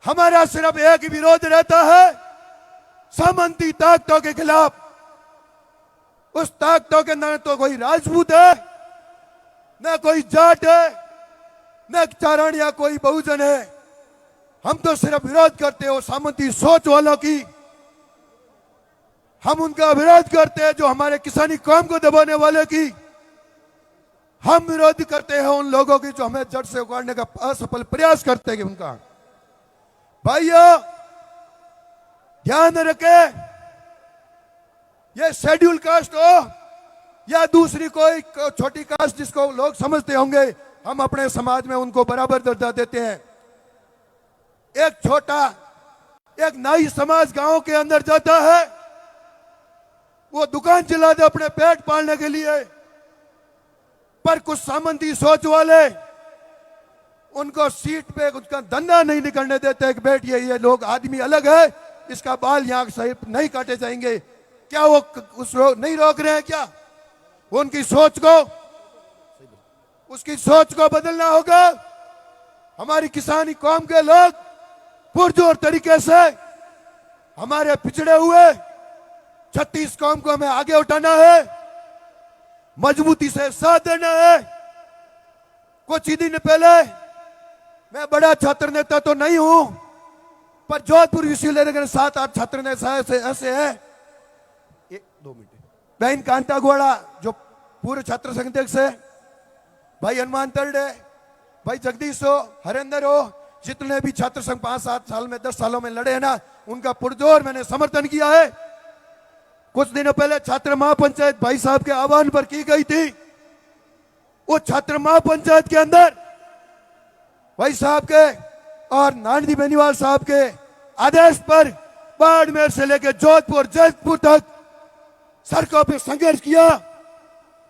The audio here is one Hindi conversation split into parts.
हमारा सिर्फ एक ही विरोध रहता है, सामंती ताकतों के खिलाफ। उस ताकतों के अंदर तो कोई राजपूत है, न कोई जाट है, न चारण या कोई बहुजन है। हम तो सिर्फ विरोध करते हो सामंती सोच वालों की। हम उनका विरोध करते हैं जो हमारे किसानी कौम को दबाने वाले की। हम विरोध करते हैं उन लोगों की जो हमें जड़ से उखाड़ने का असफल प्रयास करते हैं उनका। भाइयों ध्यान रखें, ये शेड्यूल कास्ट हो या दूसरी कोई छोटी कास्ट जिसको लोग समझते होंगे, हम अपने समाज में उनको बराबर दर्जा देते हैं। एक नाई समाज गांव के अंदर जाता है, वो दुकान चलाते अपने पेट पालने के लिए, पर कुछ सामंती सोच वाले उनको सीट पे उसका धंधा नहीं निकलने देते कि बैठिए, ये लोग आदमी अलग है, इसका बाल यहां सही नहीं काटे जाएंगे। क्या वो नहीं रोक रहे हैं? क्या उनकी सोच को, उसकी सोच को बदलना होगा। हमारी किसानी कौम के लोग पुरजोर तरीके से हमारे पिछड़े हुए 36 कौम को हमें आगे उठाना है, मजबूती से साथ देना है। कुछ ही दिन पहले, मैं बड़ा छात्र नेता तो नहीं हूं, पर जोधपुर विश्वविद्यालय के 7-8 छात्र नेता ऐसे हैं। 2 मिनट। बहन कांता घोड़ा जो पूर्व छात्र संघ अध्यक्ष है, भाई हनुमान तरडे, भाई जगदीश हो, हरेंद्र हो, जितने भी छात्र संघ 5-7 साल में 10 सालों में लड़े हैं ना, उनका पुरजोर मैंने समर्थन किया है। कुछ दिनों पहले छात्र महापंचायत भाई साहब के आह्वान पर की गई थी। वो छात्र महापंचायत के अंदर भाई साहब के और नानदी बेनीवाल साहब के आदेश पर बाड़मेर से लेकर जोधपुर जैतपुर तक सड़कों पर संघर्ष किया,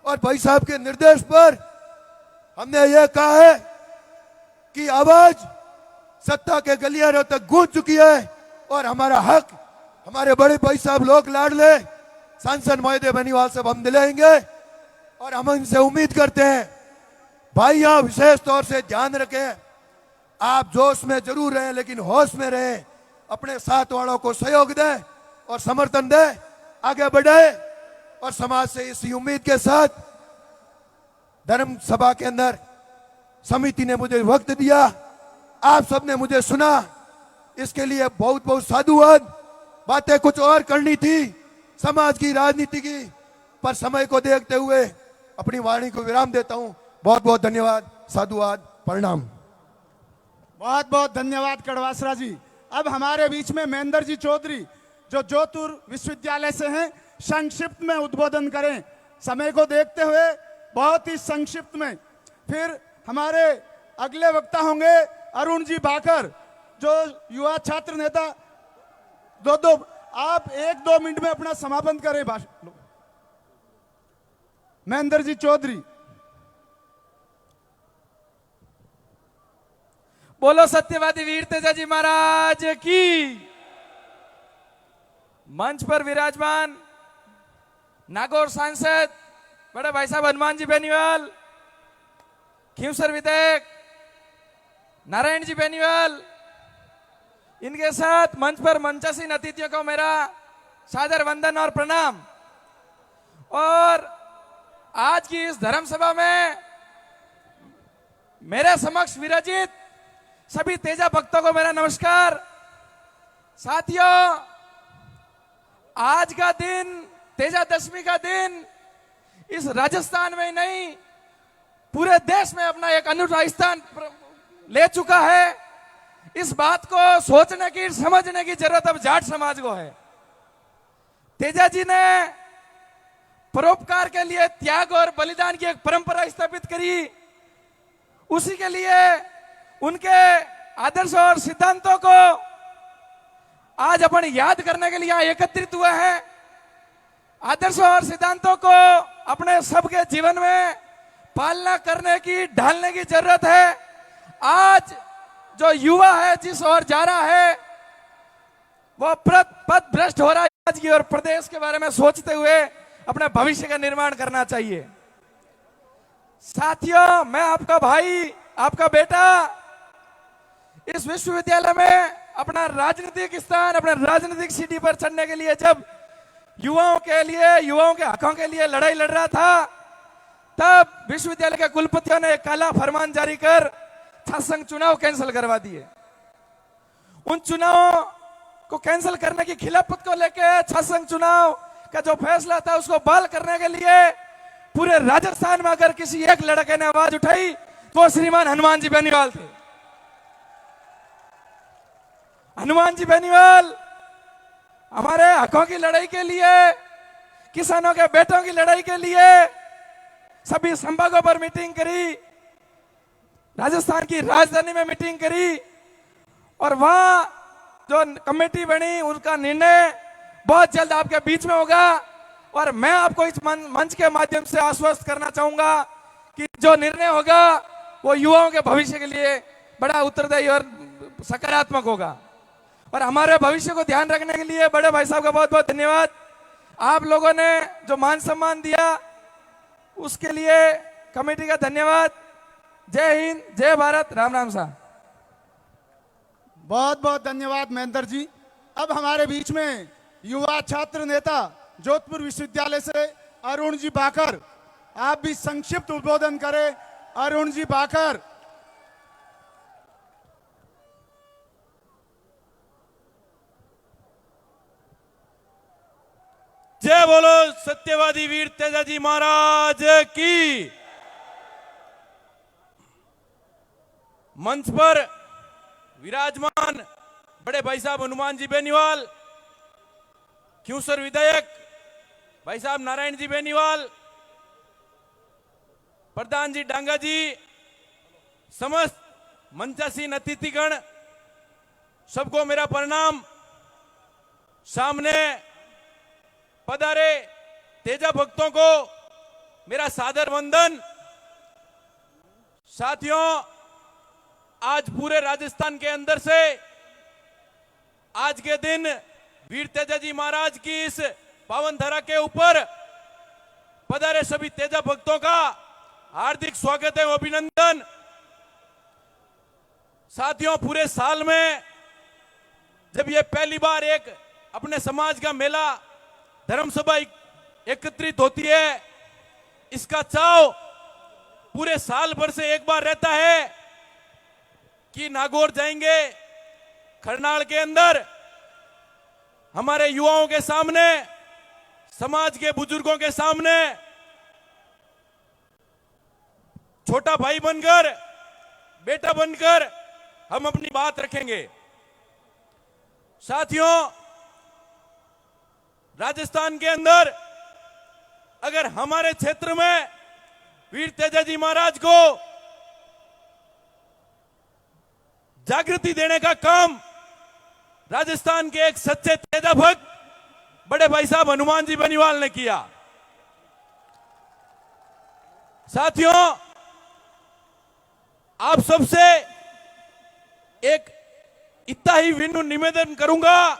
और भाई साहब के निर्देश पर हमने ये कहा है कि आवाज सत्ता के गलियारों तक गूंज चुकी है, और हमारा हक हमारे बड़े भाई साहब लोग लाडले सांसद महोदय बेनीवाल से हम दिलाएंगे, और हम इनसे उम्मीद करते हैं। भाई यहां विशेष तौर से ध्यान रखें, आप जोश में जरूर रहें लेकिन होश में रहें, अपने साथ वालों को सहयोग दें और समर्थन दें, आगे बढ़े। और समाज से इसी उम्मीद के साथ धर्म सभा के अंदर समिति ने मुझे वक्त दिया, आप सबने मुझे सुना, इसके लिए बहुत बहुत साधुवाद। बातें कुछ और करनी थी समाज की, राजनीति की, पर समय को देखते हुए अपनी वाणी को विराम देता हूं। बहुत बहुत धन्यवाद, साधुवाद, प्रणाम। बहुत बहुत धन्यवाद कड़वासरा जी। अब हमारे बीच में महेंद्र जी चौधरी जो जोधपुर विश्वविद्यालय से हैं, संक्षिप्त में उद्बोधन करें, समय को देखते हुए बहुत ही संक्षिप्त में। फिर हमारे अगले वक्ता होंगे अरुण जी बाकर जो युवा छात्र नेता। आप 1-2 मिनट में अपना समापन करें भाषण। महेंद्र जी चौधरी। बोलो सत्यवादी वीर तेजाजी महाराज की। मंच पर विराजमान नागौर सांसद बड़े भाई साहब हनुमान जी बेनीवाल, खींवसर विधायक नारायण जी बेनीवाल, इनके साथ मंच पर मंचासीन अतिथियों को मेरा सादर वंदन और प्रणाम। और आज की इस धर्म सभा में मेरे समक्ष विराजित सभी तेजा भक्तों को मेरा नमस्कार। साथियों, आज का दिन, तेजा दशमी का दिन इस राजस्थान में नहीं पूरे देश में अपना एक अनूठा स्थान ले चुका है। इस बात को सोचने की, समझने की जरूरत अब जाट समाज को है। तेजा जी ने परोपकार के लिए त्याग और बलिदान की एक परंपरा स्थापित करी। उसी के लिए उनके आदर्श और सिद्धांतों को आज अपन याद करने के लिए यहाँ एकत्रित हुए हैं। आदर्शों और सिद्धांतों को अपने सबके जीवन में पालना करने की, ढालने की जरूरत है। आज जो युवा है जिस ओर जा रहा है वो पथ भ्रष्ट हो रहा है। आज की और प्रदेश के बारे में सोचते हुए अपने भविष्य का निर्माण करना चाहिए। साथियों, मैं आपका भाई, आपका बेटा इस विश्वविद्यालय में अपना राजनीतिक स्थान, अपने राजनीतिक सीढ़ी पर चढ़ने के लिए जब युवाओं के लिए, युवाओं के हकों के लिए लड़ाई लड़ रहा था, तब विश्वविद्यालय के कुलपतियों ने एक काला फरमान जारी कर छात्र संघ चुनाव कैंसिल करवा दिए। उन चुनावों को कैंसिल करने की खिलाफत को लेकर छात्र संघ चुनाव का जो फैसला था उसको बहाल करने के लिए पूरे राजस्थान में अगर किसी एक लड़के ने आवाज उठाई तो श्रीमान हनुमान जी बेनीवाल थे। हनुमान जी बेनीवाल हमारे हकों की लड़ाई के लिए, किसानों के बेटों की लड़ाई के लिए सभी संभागों पर मीटिंग करी, राजस्थान की राजधानी में मीटिंग करी और वहां जो कमेटी बनी उनका निर्णय बहुत जल्द आपके बीच में होगा। और मैं आपको इस मंच के माध्यम से आश्वस्त करना चाहूंगा कि जो निर्णय होगा वो युवाओं के भविष्य के लिए बड़ा उत्तरदायी और सकारात्मक होगा। और हमारे भविष्य को ध्यान रखने के लिए बड़े भाई साहब का बहुत बहुत धन्यवाद। आप लोगों ने जो मान सम्मान दिया उसके लिए कमेटी का धन्यवाद। जय हिंद, जय भारत, राम राम साहब। बहुत बहुत धन्यवाद महेंद्र जी। अब हमारे बीच में युवा छात्र नेता जोधपुर विश्वविद्यालय से अरुण जी बाकर, आप भी संक्षिप्त उद्बोधन करें। अरुण जी बाकर। जय बोलो सत्यवादी वीर तेजाजी महाराज की। मंच पर विराजमान बड़े भाई साहब हनुमान जी बेनीवाल, क्यूसर विधायक भाई साहब नारायण जी बेनीवाल, प्रधान जी डांगा जी, समस्त मंचासीन अतिथिगण, सबको मेरा प्रणाम। सामने पधारे तेजा भक्तों को मेरा सादर वंदन। साथियों, आज पूरे राजस्थान के अंदर से आज के दिन वीर तेजाजी महाराज की इस पावन धरा के ऊपर पधारे सभी तेजा भक्तों का हार्दिक स्वागत है, अभिनंदन। साथियों, पूरे साल में जब ये पहली बार एक अपने समाज का मेला धर्म सभा एकत्रित होती है, इसका चाव पूरे साल भर से एक बार रहता है कि नागौर जाएंगे, खरनाल के अंदर हमारे युवाओं के सामने, समाज के बुजुर्गों के सामने छोटा भाई बनकर, बेटा बनकर हम अपनी बात रखेंगे। साथियों, राजस्थान के अंदर अगर हमारे क्षेत्र में वीर तेजाजी महाराज को जागृति देने का काम राजस्थान के एक सच्चे तेजा भक्त बड़े भाई साहब हनुमान जी बेनीवाल ने किया। साथियों, आप सबसे एक इतना ही विनम्र निवेदन करूंगा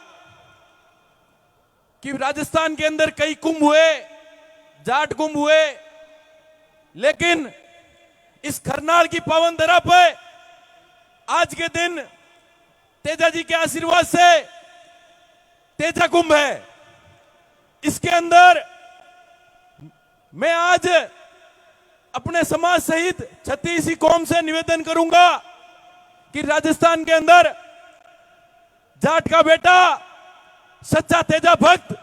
कि राजस्थान के अंदर कई कुंभ हुए, जाट कुंभ हुए, लेकिन इस करनाल की पावन धरा पर आज के दिन तेजाजी के आशीर्वाद से तेजा कुंभ है। इसके अंदर मैं आज अपने समाज सहित 36 कौम से निवेदन करूंगा कि राजस्थान के अंदर जाट का बेटा, सच्चा तेजा भक्त,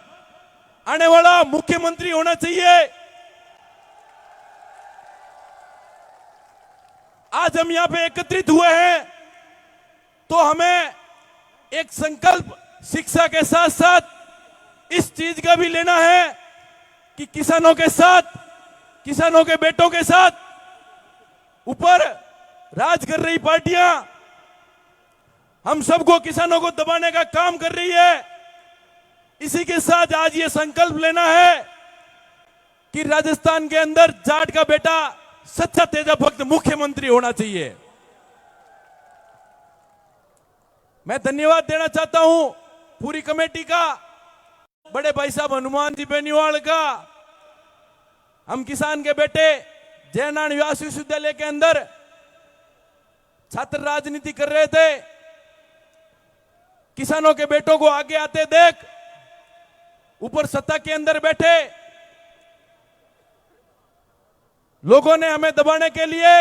आने वाला मुख्यमंत्री होना चाहिए। आज हम यहां पे एकत्रित हुए हैं तो हमें एक संकल्प शिक्षा के साथ साथ इस चीज का भी लेना है कि किसानों के साथ, किसानों के बेटों के साथ ऊपर राज कर रही पार्टियां हम सबको, किसानों को दबाने का काम कर रही है। इसी के साथ आज ये संकल्प लेना है कि राजस्थान के अंदर जाट का बेटा, सच्चा तेजा भक्त मुख्यमंत्री होना चाहिए। मैं धन्यवाद देना चाहता हूं पूरी कमेटी का, बड़े भाई साहब हनुमान जी बेनीवाल का। हम किसान के बेटे जयनारायण व्यास विश्वविद्यालय के अंदर छात्र राजनीति कर रहे थे, किसानों के बेटों को आगे आते देख, ऊपर सत्ता के अंदर बैठे लोगों ने हमें दबाने के लिए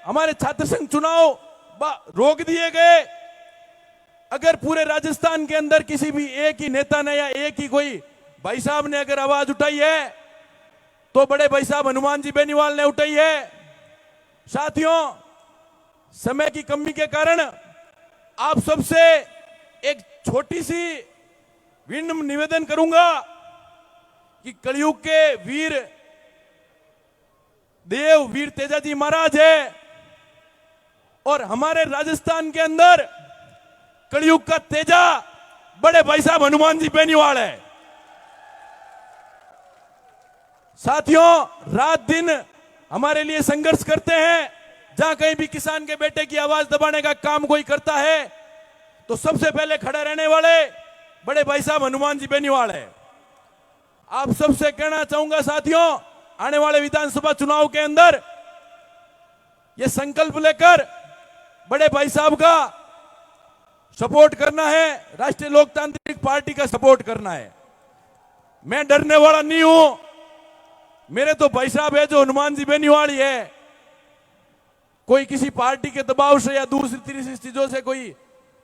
हमारे छात्र संघ चुनाव रोक दिए गए। अगर पूरे राजस्थान के अंदर किसी भी एक ही नेता ने या एक ही कोई भाई साहब ने अगर आवाज उठाई है तो बड़े भाई साहब हनुमान जी बेनीवाल ने उठाई है। साथियों, समय की कमी के कारण आप सबसे एक छोटी सी विनम्र निवेदन करूंगा कि कलयुग के वीर देव वीर तेजाजी महाराज है और हमारे राजस्थान के अंदर कलयुग का तेजा बड़े भाई साहब हनुमान जी बेनीवाल है। साथियों, रात दिन हमारे लिए संघर्ष करते हैं। जहां कहीं भी किसान के बेटे की आवाज दबाने का काम कोई करता है तो सबसे पहले खड़े रहने वाले बड़े भाई साहब हनुमान जी बेनीवाल है। आप सबसे कहना चाहूंगा साथियों, आने वाले विधानसभा चुनाव के अंदर यह संकल्प लेकर बड़े भाई साहब का सपोर्ट करना है, राष्ट्रीय लोकतांत्रिक पार्टी का सपोर्ट करना है। मैं डरने वाला नहीं हूं, मेरे तो भाई साहब है जो हनुमान जी बेनीवाल ही है। कोई किसी पार्टी के दबाव से या दूसरी तीसरी चीजों से कोई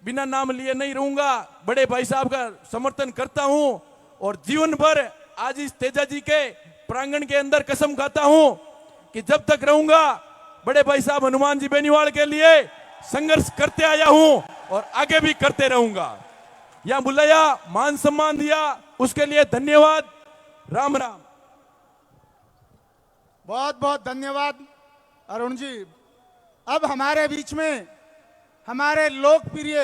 बिना नाम लिए नहीं रहूंगा। बड़े भाई साहब का समर्थन करता हूं और जीवन भर आज इस तेजा जी के प्रांगण के अंदर कसम खाता हूं कि जब तक रहूंगा बड़े भाई साहब हनुमान जी बेनीवाल के लिए संघर्ष करते आया हूं और आगे भी करते रहूंगा। यहां बुलाया, मान सम्मान दिया, उसके लिए धन्यवाद। राम राम। बहुत बहुत धन्यवाद अरुण जी। अब हमारे बीच में हमारे लोकप्रिय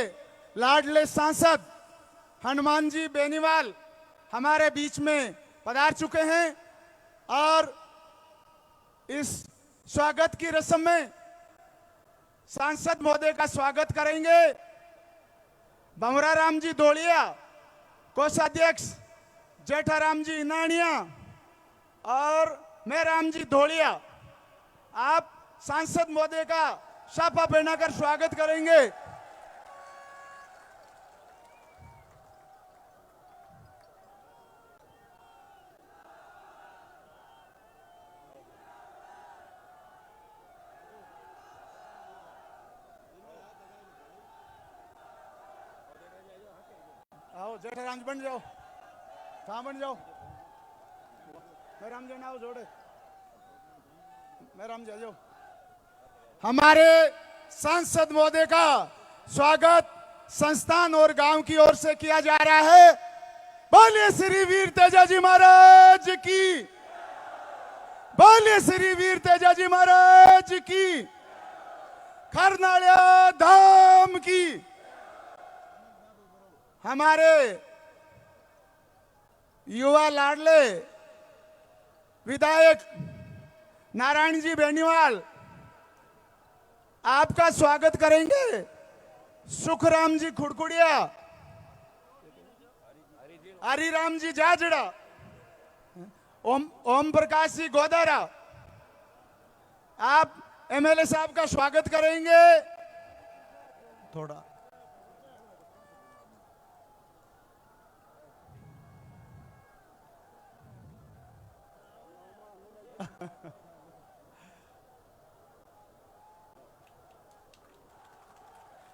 लाडले सांसद हनुमान जी बेनीवाल हमारे बीच में पधार चुके हैं और इस स्वागत की रस्म में सांसद महोदय का स्वागत करेंगे भंवरा राम जी धोलिया, कोषाध्यक्ष जेठाराम जी इनानिया और मैं राम जी धोलिया। आप सांसद महोदय का शापा पहनाकर स्वागत करेंगे। आओ जेठाराम जी बन जाओ, कहाँ बन जाओ। मैं राम जी आओ जोड़े, मैं राम जी आ जाओ। हमारे सांसद महोदय का स्वागत संस्थान और गांव की ओर से किया जा रहा है। बोलिए श्री वीर तेजाजी महाराज की, बोलिए श्री वीर तेजाजी महाराज की, खरनालिया धाम की। हमारे युवा लाडले विधायक नारायण जी बेनीवाल आपका स्वागत करेंगे। सुखराम जी खुड़कुड़िया, हरिराम जी जाजड़ा, ओम प्रकाश जी गोदारा, आप एमएलए साहब का स्वागत करेंगे। थोड़ा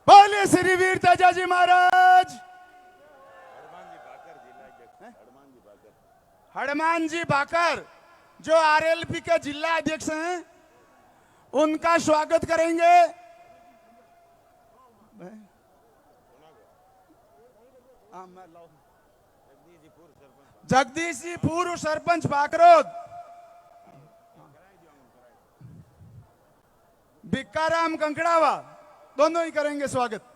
बोलिए श्री वीर तेजाजी महाराज। हनुमान जी भाकर जो आरएलपी के जिला अध्यक्ष हैं उनका स्वागत करेंगे। जगदीश जी पूर्व सरपंच बाकरोद, भिक्काराम कंकड़ावा, दोनों ही करेंगे स्वागत।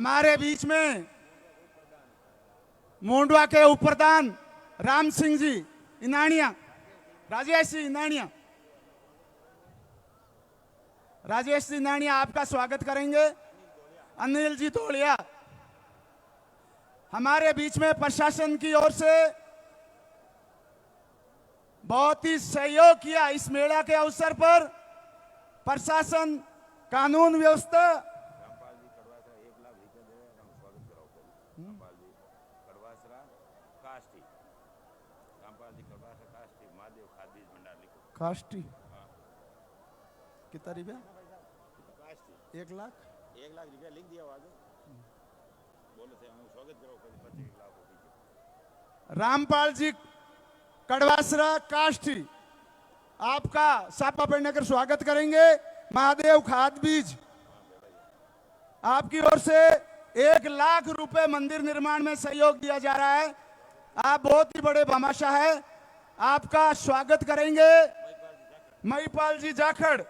हमारे बीच में मुंडवा के उप प्रधान राम सिंह जी इनानिया, राजेश जी इनानिया, राजेश जी इनानिया आपका स्वागत करेंगे। अनिल जी तोलिया। हमारे बीच में प्रशासन की ओर से बहुत ही सहयोग किया इस मेला के अवसर पर। प्रशासन, कानून व्यवस्था, काष्टी कितना रुपया? 1 लाख रुपया लिख दिया आगे बोले थे हम स्वागत करो 25 लाख हो। रामपाल जी कड़वासरा काष्टी आपका सापा पहनने कर स्वागत करेंगे। महादेव खाद बीज आपकी ओर से 1 लाख रुपए मंदिर निर्माण में सहयोग दिया जा रहा है। आप बहुत ही बड़े भामाशाह है, आपका स्वागत करेंगे। महिपाल जी जाखड़।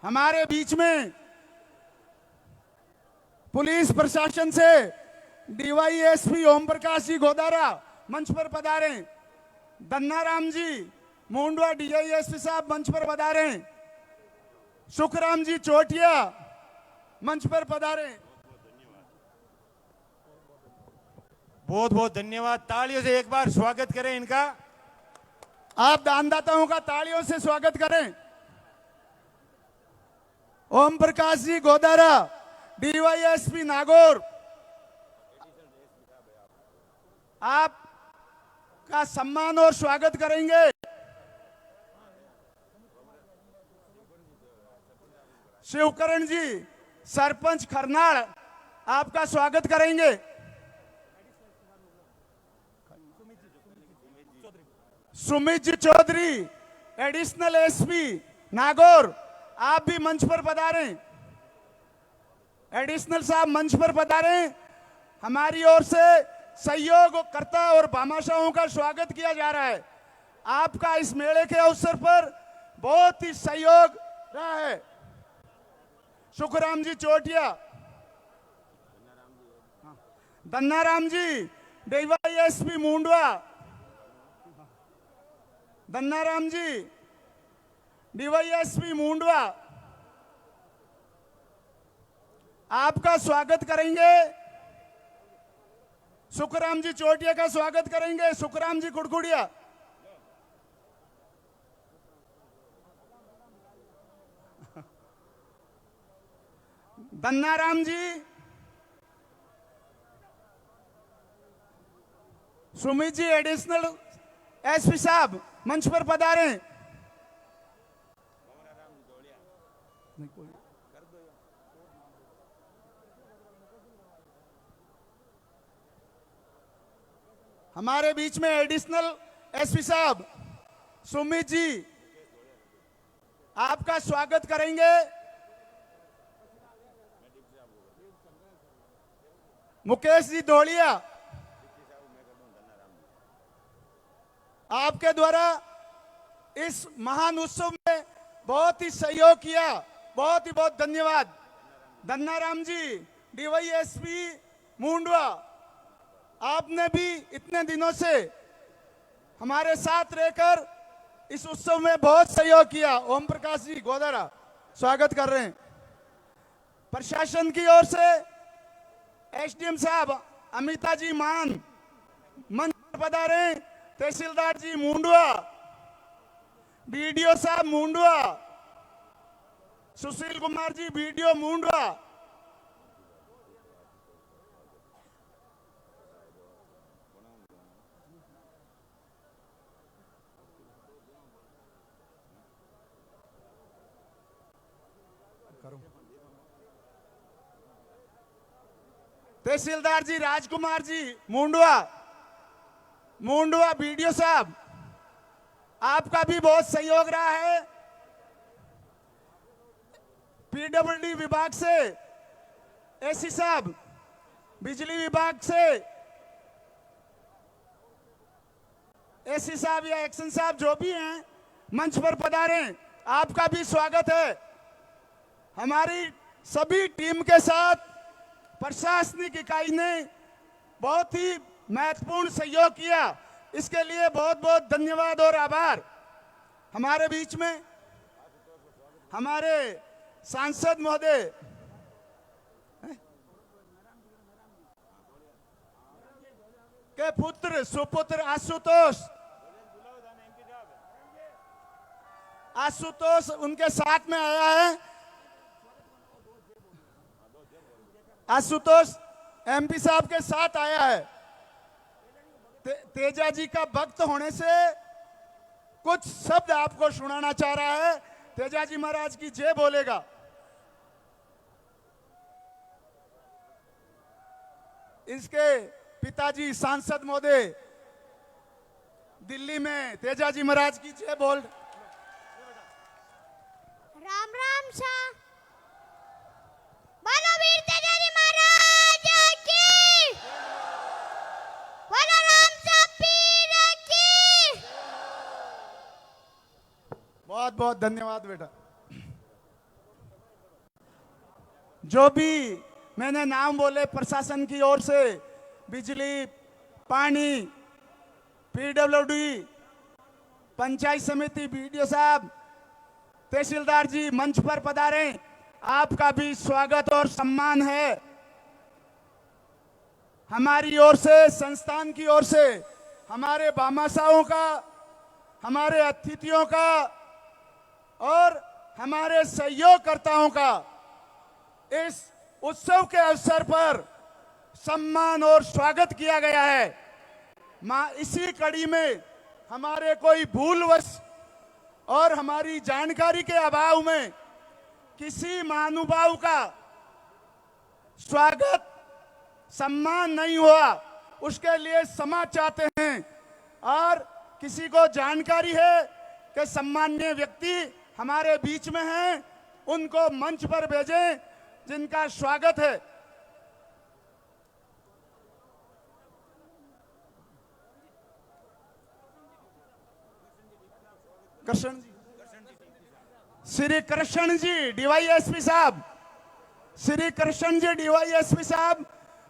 हमारे बीच में पुलिस प्रशासन से डीवाईएसपी ओम प्रकाश जी गोदारा मंच पर पधारे। दन्नाराम जी मुंडवा डीआईएसपी साहब मंच पर पधारे। सुखराम जी चोटिया मंच पर पधारे। बहुत बहुत धन्यवाद। तालियों से एक बार स्वागत करें इनका। आप दानदाताओं का तालियों से स्वागत करें। ओम प्रकाश जी गोदारा डीवाईएसपी नागौर, आप का सम्मान और स्वागत करेंगे। शिवकरण जी सरपंच खरनाल आपका स्वागत करेंगे। सुमित जी चौधरी एडिशनल एसपी नागौर आप भी मंच पर पधारें। एडिशनल साहब मंच पर पधारें। हमारी ओर से सहयोगकर्ता और भामाशाहों का स्वागत किया जा रहा है। आपका इस मेले के अवसर पर बहुत ही सहयोग रहा है। सुखराम जी चोटिया, दन्नाराम जी डीवाईएसपी मुंडवा, दन्नाराम जी डीवाईएसपी मुंडवा आपका स्वागत करेंगे। सुखराम जी चोटिया का स्वागत करेंगे। सुखराम जी कुड़कुड़िया, दन्नाराम जी, सुमित जी एडिशनल एसपी साहब मंच पर पधारे। हमारे बीच में एडिशनल एसपी साहब सुमित जी आपका स्वागत करेंगे। मुकेश जी धोलिया आपके द्वारा इस महान उत्सव में बहुत ही सहयोग किया, बहुत ही बहुत धन्यवाद। दन्नाराम जी डीवाईएसपी मुंडवा आपने भी इतने दिनों से हमारे साथ रहकर इस उत्सव में बहुत सहयोग किया। ओम प्रकाश जी गोदारा स्वागत कर रहे हैं। प्रशासन की ओर से एसडीएम साहब अमिता जी मान मंच पर पधारे। तहसीलदार जी मुंडवा, बीडीओ साहब मुंडवा, सुशील कुमार जी बीडीओ मुंडवा, तहसीलदार जी राजकुमार जी मुंडवा, मुंडवा बीडीओ साहब आपका भी बहुत सहयोग रहा है। पीडब्ल्यूडी विभाग से एसी साहब, बिजली विभाग से एसी साहब या एक्शन साहब जो भी हैं, मंच पर पधारे, आपका भी स्वागत है। हमारी सभी टीम के साथ प्रशासनिक इकाई ने बहुत ही महत्वपूर्ण सहयोग किया, इसके लिए बहुत बहुत धन्यवाद और आभार। हमारे बीच में हमारे सांसद महोदय के पुत्र सुपुत्र आशुतोष उनके साथ में आया है। आशुतोष एमपी साहब के साथ आया है। तेजा जी का भक्त होने से कुछ शब्द आपको सुनाना चाह रहा है। तेजा जी महाराज की जय बोलेगा। इसके पिताजी सांसद महोदय दिल्ली में तेजा जी महाराज की जय बोल। राम राम शाह, बोलो वीर तेजाजी महाराज की, बोलो राम शाह पीर की। बहुत बहुत धन्यवाद बेटा। जो भी मैंने नाम बोले प्रशासन की ओर से, बिजली, पानी, पीडब्ल्यूडी, पंचायत समिति, बीडीओ साहब, तहसीलदार जी मंच पर पधारे, आपका भी स्वागत और सम्मान है। हमारी ओर से, संस्थान की ओर से, हमारे भामाशाहों का, हमारे अतिथियों का और हमारे सहयोगकर्ताओं का इस उत्सव के अवसर पर सम्मान और स्वागत किया गया है। इसी कड़ी में हमारे कोई भूलवश और हमारी जानकारी के अभाव में किसी महानुभाव का स्वागत सम्मान नहीं हुआ, उसके लिए क्षमा चाहते हैं। और किसी को जानकारी है कि सम्माननीय व्यक्ति हमारे बीच में हैं, उनको मंच पर भेजें जिनका स्वागत है। कृष्ण जी, श्री कृष्ण जी डीवाईएसपी साहब, श्री कृष्ण जी डीवाईएसपी साहब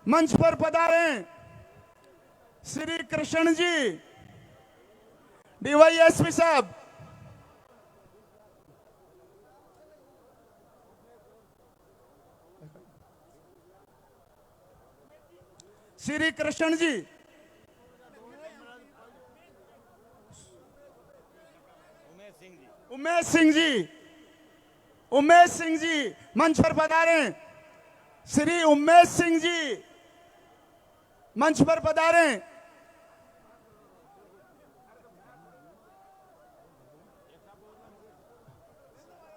मंच पर पधारें। श्री कृष्ण जी डीवाईएसपी साहब, श्री कृष्ण जी, उमेश सिंह जी मंच पर पधारें। श्री उमेश सिंह जी मंच पर पधारें।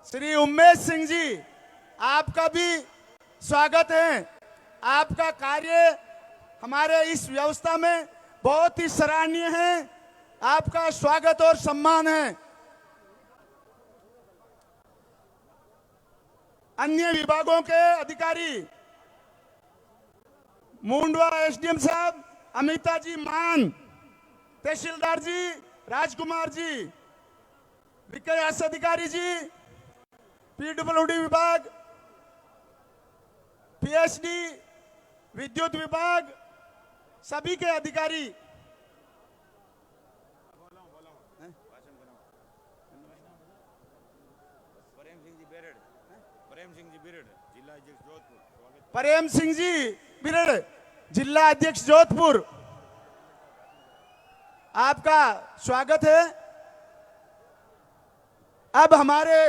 श्री उमेश सिंह जी, आपका भी स्वागत है। आपका कार्य हमारे इस व्यवस्था में बहुत ही सराहनीय है। आपका स्वागत और सम्मान है। अन्य विभागों के अधिकारी, मुंडवा एसडीएम साहब, अमिता जी मान, तहसीलदार जी, राजकुमार जी, विकास अधिकारी जी, पीडब्ल्यूडी विभाग, पीएचडी, विद्युत विभाग, सभी के अधिकारी, प्रेम सिंह जी बिरड़, जिला अध्यक्ष जोधपुर, आपका स्वागत है। अब हमारे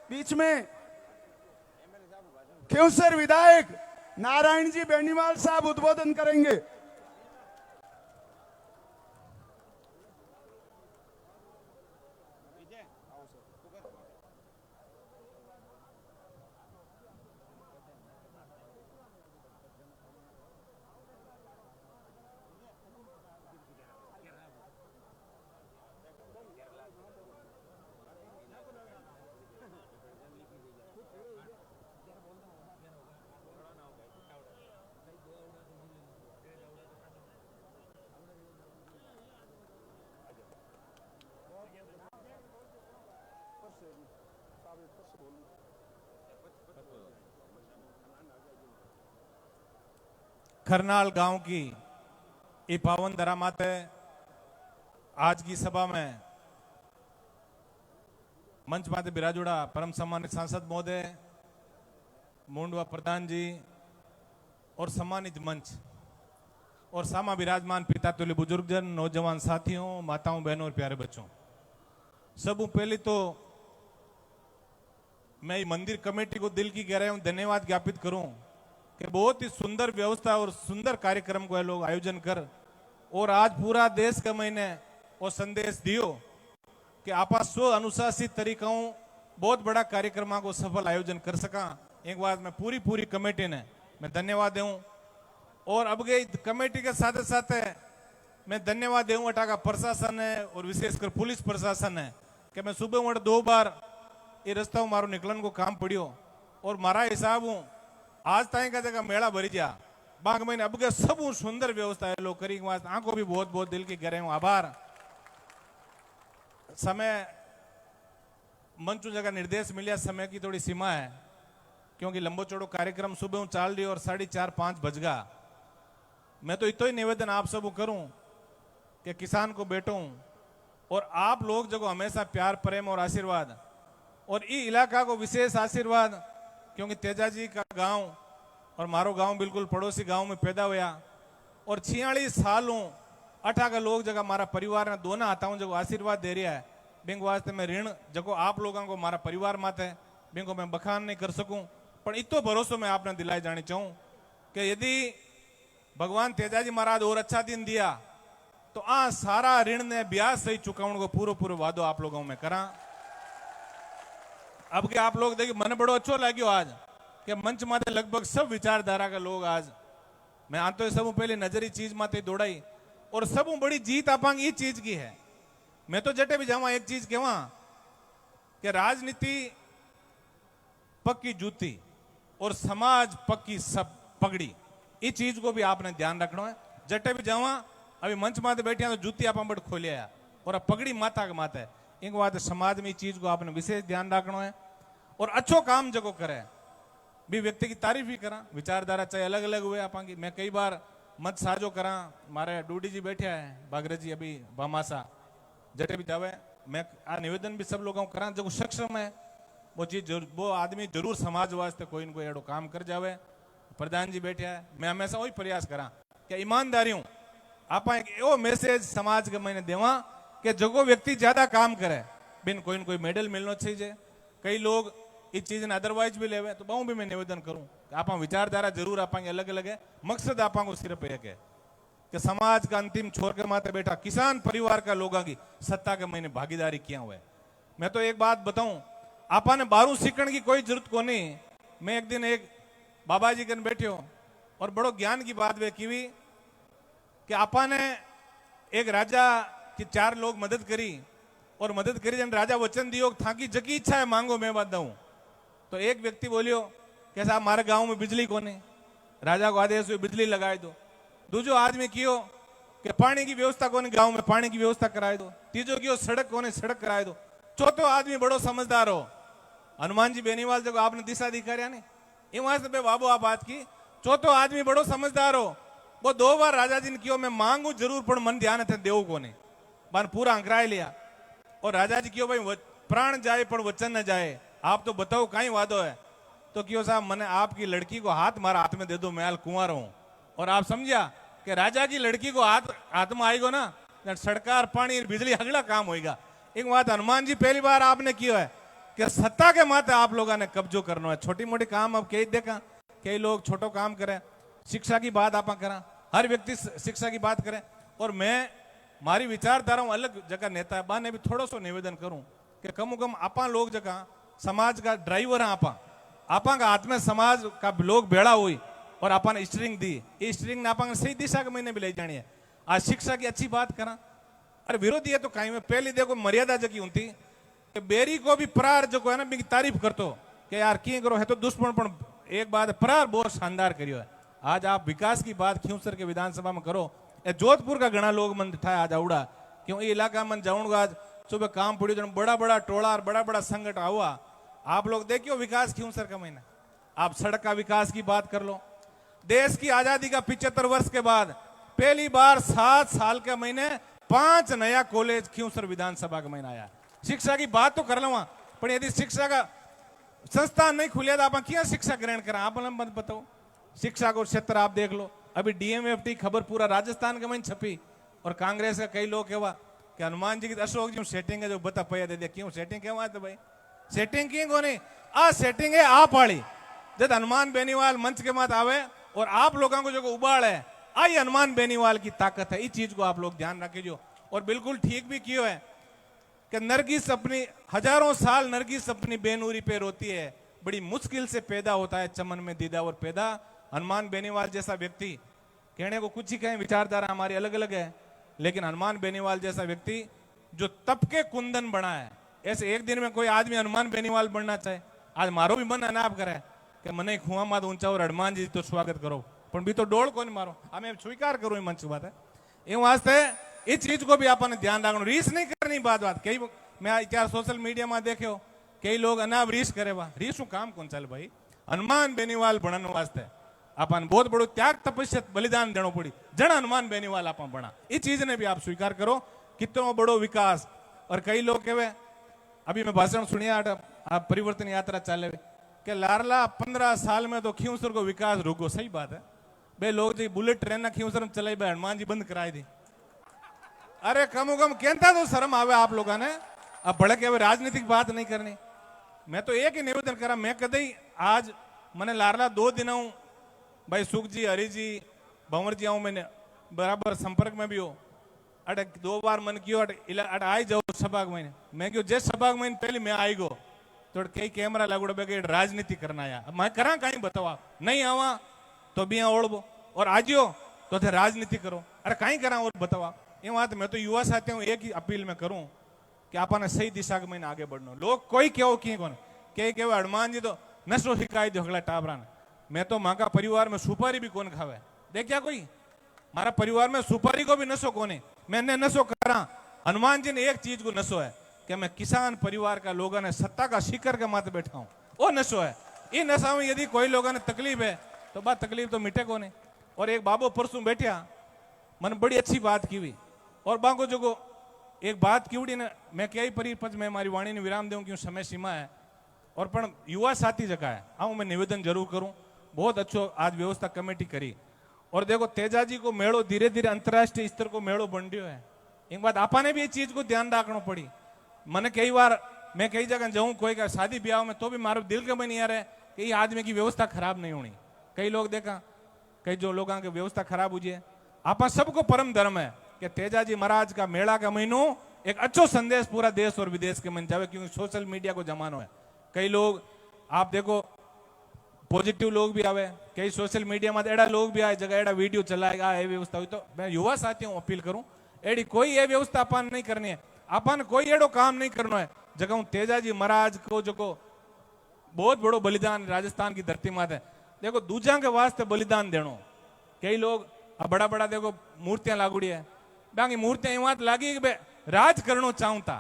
बीच में क्योंसर विधायक नारायण जी बेनीवाल साहब उद्बोधन करेंगे। खरनाल गांव की ये पावन धरा माते आज की सभा में मंच माते बिराजुड़ा परम सम्मानित सांसद महोदय, मुंडवा प्रधान जी और सम्मानित मंच और सामा विराजमान पिता तुल्य बुजुर्गजन, नौजवान साथियों, माताओं, बहनों और प्यारे बच्चों, सबू पहले तो मैं ये मंदिर कमेटी को दिल की गहराई में धन्यवाद ज्ञापित करूं कि बहुत ही सुंदर व्यवस्था और सुंदर कार्यक्रम को ये लोग आयोजन कर और आज पूरा देश का महीने वो संदेश दियो कि आप स्व अनुशासित तरीकों बहुत बड़ा कार्यक्रम को सफल आयोजन कर सका। एक बात मैं पूरी कमेटी ने मैं धन्यवाद दूं और अब गई कमेटी के साथ साथ मैं धन्यवाद दूं अटा का प्रशासन है और विशेषकर पुलिस प्रशासन है कि मैं सुबह उठ 2 बार ये रास्ता मारो निकलन को काम पड़ियो और मारा हिसाब हूं आज तक का जगह मेला भरी जा बाग महीने अब के सब सुंदर व्यवस्था है लोग करी आंखों भी बहुत दिल की गहरे आभार। समय मंच जगह निर्देश मिलिया, समय की थोड़ी सीमा है क्योंकि लंबो चौड़ो कार्यक्रम सुबह चाल रही और 4:30-5 बज गा। मैं तो इतो ही निवेदन आप सब करूं कि किसान को बैठूं और आप लोग जो हमेशा प्यार प्रेम और आशीर्वाद और ये इलाका को विशेष आशीर्वाद क्योंकि तेजाजी का गांव और मारो गांव बिल्कुल पड़ोसी गांव में पैदा हुआ और 46 सालों अठा का लोग जगह हमारा परिवार ने दोनों आता हूं जो आशीर्वाद दे रहा है बैंक वास्ते में ऋण जगो आप लोगों को हमारा परिवार माते है बैंक को मैं बखान नहीं कर सकूं पर इतो भरोसा मैं आपने दिलाई जानी चाहूं कि यदि भगवान तेजाजी महाराज और अच्छा दिन दिया तो सारा ऋण ने ब्याज सही चुकाउण को पूरो वादो आप लोगों में करा। अब के आप लोग देखिए मन बड़ो अच्छो लाग्यो आज कि मंच माते लगभग सब विचारधारा के लोग आज मैं आतो सब पहले नजरी चीज माते दौड़ाई और सब बड़ी जीत आपांग ये चीज की है। मैं तो जटे भी जावा एक चीज कहवा कि राजनीति पक्की जूती और समाज पक्की सब पगड़ी, ये चीज को भी आपने ध्यान रखना है। जटे भी जावा अभी मंच माते बैठे तो जूती आप बड़ खोलिया और अब पगड़ी माता के माता है एक बात समाज में चीज को आपने विशेष ध्यान रखना है और अच्छो काम जगो करे भी व्यक्ति की तारीफ ही करा। विचारधारा चाहे अलग अलग हुए आपांगी मैं कई बार मत साझो करा मारे डूडी जी बैठे है बागरे जी अभी बामासा जटे भी जावे मैं आ निवेदन भी सब लोगों को करा जो सक्षम है वो चीज वो आदमी जरूर समाज वास्ते कोई न कोई एडो काम कर जावे। प्रधान जी बैठे है मैं हमेशा वही प्रयास करा कि ईमानदारी हूं आप एक एवो मैसेज समाज के मैंने देवा कि जगो व्यक्ति ज्यादा काम करे बिन कोई न कोई मेडल मिलना चाहिए। कई लोग इस चीज ने अदरवाइज भी लेवे तो बहु भी मैं निवेदन करूं कि आप विचारधारा जरूर आपांगे अलग अलग है मकसद आपांगो सिर्फ एक है कि समाज का अंतिम छोर के माथे बैठा किसान परिवार का लोगों की सत्ता के मैंने भागीदारी किया हुआ है। मैं तो एक बात बताऊं आपा ने 12 सीखने की कोई जरूरत को नहीं। मैं एक दिन एक बाबा जी कन बैठो और बड़ो ज्ञान की बात वे की कि आपा ने एक राजा की 4 लोग मदद करी और मदद करी जन राजा वचन दियो थाकी जकी इच्छा है मांगो मैं बात दूं तो एक व्यक्ति बोलियो कि साहब हमारे गांव में बिजली कोने राजा को आदेश हुई बिजली लगाए दो। दूजो आदमी कियो कि पानी की व्यवस्था कोने गांव में पानी की व्यवस्था कराए दो। तीजो कियो सड़क कोने सड़क कराए दो। चौथो आदमी बड़ो समझदार हो हनुमान जी बेनीवाल जो आपने दिशा दिखा नहीं वहां से बाबू आप बात की। चौथो आदमी बड़ो समझदार हो वो 2 बार राजा जी ने कियो मैं मांगू जरूर पर मन ध्यान थे देव कोने बान पूरा अंकराए लिया और राजा जी क्यों भाई प्राण जाए पर वचन न जाए आप तो बताओ कहीं वादो है तो क्यों साहब मैंने आपकी लड़की को हाथ मारा हाथ में दे दो मैं कुंवर हूं और आप समझा कि राजा की लड़की को हाथ में आएगो ना सरकार पानी बिजली अगला काम होगा। एक बात हनुमान जी पहली बार आपने किया है कि सत्ता के माथे आप लोगों ने कब्जो करना है। छोटी मोटी काम अब कई देखा कई लोग छोटो काम करें शिक्षा की बात आप करा हर व्यक्ति शिक्षा की बात करे और मैं मारी विचारधारा अलग जगह नेता है बाने भी थोड़ा सो निवेदन करूं कि कम कम आपा लोग जगह समाज का ड्राइवर है आपा का हाथ में समाज का लोग बेड़ा हुई और आपा ने स्ट्रिंग दी ये स्ट्रिंग ने आपा सही दिशा के महीने भी ले जानी है। आज शिक्षा की अच्छी बात करा अरे विरोधी है तो कहीं में पहली देखो मर्यादा जगी होती कि बेरी को भी प्रार जो है ना बिकी तारीफ करतो कि यार की करो है तो दुश्मन पर एक बात प्रार बहुत शानदार करियो है। आज आप विकास की बात खींवसर के विधानसभा में करो जोधपुर का घना लोग मन था आज आवड़ा क्यों ये इलाका मन जाऊंगा आज सुबह काम पड़ी जो बड़ा बड़ा टोला और बड़ा बड़ा संकट हुआ आप लोग देखियो विकास खींवसर का महीना आप सड़क का विकास की बात कर लो देश की आजादी का 75 वर्ष के बाद पहली बार 7 साल के महीने 5 नया कॉलेज खींवसर विधानसभा का महीना आया। शिक्षा की बात तो कर लो, पर यदि शिक्षा का संस्थान नहीं खुलिया तो आप क्या शिक्षा ग्रहण करें? आप मत बताओ। शिक्षा को क्षेत्र आप देख लो, अभी डीएमएफटी खबर पूरा राजस्थान के में छपी, और कांग्रेस का कई लोग कहवा कि हनुमान जी की अशोक जी सेटिंग है जो बता पाया दे क्यों सेटिंग कहवा तो भाई सेटिंग की कोनी आ सेटिंग है आप वाली। जब हनुमान बेनीवाल मंच के मात आवे और आप लोगों को जो उबाड़ है, आई हनुमान बेनीवाल की ताकत है। इस चीज को आप लोग ध्यान रखिए। और बिल्कुल ठीक भी क्यों है कि नरगिस अपनी हजारों साल नरगिस अपनी बेनूरी पे रोती है, बड़ी मुश्किल से पैदा होता है चमन में दीदा और पैदा। हनुमान बेनीवाल जैसा व्यक्ति, कहने को कुछ ही कहें, विचारधारा हमारी अलग अलग है, लेकिन हनुमान बेनीवाल जैसा व्यक्ति जो तप के कुंदन बना है, ऐसे एक दिन में कोई आदमी हनुमान बेनीवाल बनना चाहे। आज मारो भी मन अनाप करे कि मने खुआ मात ऊंचा और हनुमान जी तो स्वागत करो, पण भी तो डोल कौन मारो, हमें स्वीकार करो, मंच की बात है। इन वास्ते इस चीज को भी आपने ध्यान रखना, रीस नहीं करनी। बात कई मैं इतिहास सोशल मीडिया में देखे हो, कई लोग अनाप रीस करे, रीस काम कौन चल भाई। हनुमान बेनीवाल बनने वास्ते अपन बहुत बड़ो त्याग तपस्या बलिदान देना पड़ी, जन हनुमान बेनीवाल आप बना। इस चीज ने भी आप स्वीकार करो, कितना बड़ो विकास। और कई लोग कहे, अभी मैं भाषण सुनिया आप परिवर्तन यात्रा चले कि लारला 15 साल में तो खींवसर को विकास रुको। सही बात है बे, लोग जी बुलेट ट्रेन ना खींवसर में चलाई बे, हनुमान जी बंद कराई दी। अरे कम कम कहता तो शर्म आवे आप लोगों ने। अब बड़े के राजनीतिक बात नहीं करनी। मैं तो एक ही निवेदन करा, मैं कदई आज मैंने लारला 2 दिन हूं भाई, सुख जी, हरी जी, भंवर जी आऊं, मैंने बराबर संपर्क में भी हो। अट 2 बार मन कियो अट आई जाओ सभा में, मैं क्यों जिस सभा में पहले मैं आई गो तो कई कैमरा लागू बे राजनीति करना आया। मैं करा कहीं बताओ, नहीं आवा तो भी ओढ़बो, और आजियो तो थे राजनीति करो। अरे कहीं करा और बताओ। ये बात मैं तो युवा साथियों एक ही अपील में करूं कि आपने सही दिशा के महीने आगे बढ़ना। लोग कोई क्यों की कौन के हनुमान जी तो नशो शिकायत दो अगला टाबरा ने। मैं तो माँ का परिवार में सुपारी भी कौन खावे, देख क्या कोई हमारा परिवार में सुपारी को भी नशो कोने, मैंने नशो करा। हनुमान जी ने एक चीज को नशो है कि मैं किसान परिवार का लोगों ने सत्ता का शिखर के माथे बैठा हूं, वो नशो है। इन नशा में यदि कोई लोगों ने तकलीफ है तो बात तकलीफ तो मिटे को नहीं। और एक बाबू परसों बैठा, मन बड़ी अच्छी बात की हुई, और बाको जो को एक बात की उड़ी ने, मैं कई परिपथ में हमारी वाणी ने विराम दूं क्यों समय सीमा है, और पण युवा साथी जगह है आऊ मैं निवेदन जरूर करूं। बहुत अच्छो आज व्यवस्था कमेटी करी, और देखो तेजाजी को मेड़ो धीरे धीरे अंतर्राष्ट्रीय स्तर को मेड़ो बन रही है। एक बात आपने भी ये चीज को ध्यान रखना पड़ी। मैंने कई बार मैं कई जगह जाऊं कोई का शादी ब्याह में, तो भी मारो दिल के में नहीं आ रहा है कि ये आदमी की व्यवस्था खराब नहीं होनी। कई लोग देखा, कई जो लोगों की व्यवस्था खराब हुई है। आप सबको परम धर्म है कि तेजाजी महाराज का मेला का महीनो एक अच्छो संदेश पूरा देश और विदेश के मन जावे, क्योंकि सोशल मीडिया को जमानो है। कई लोग आप देखो पॉजिटिव लोग भी आवे, कई सोशल मीडिया में एड़ा लोग भी आए जगह एड़ा वीडियो चलाएगा ये व्यवस्था हुई। तो मैं युवा साथियों अपील करूं, एड़ी कोई ये व्यवस्था अपन नहीं करनी है, अपन कोई एड़ो काम नहीं करना है। जगह तेजाजी महाराज को जो को बहुत बड़ो बलिदान राजस्थान की धरती माते, देखो दूजा के वास्ते बलिदान देनो। कई लोग बड़ा बड़ा देखो मूर्तियां लागूड़ी है, बाकी मूर्तियां इवात लागी कि राज करनो चाहता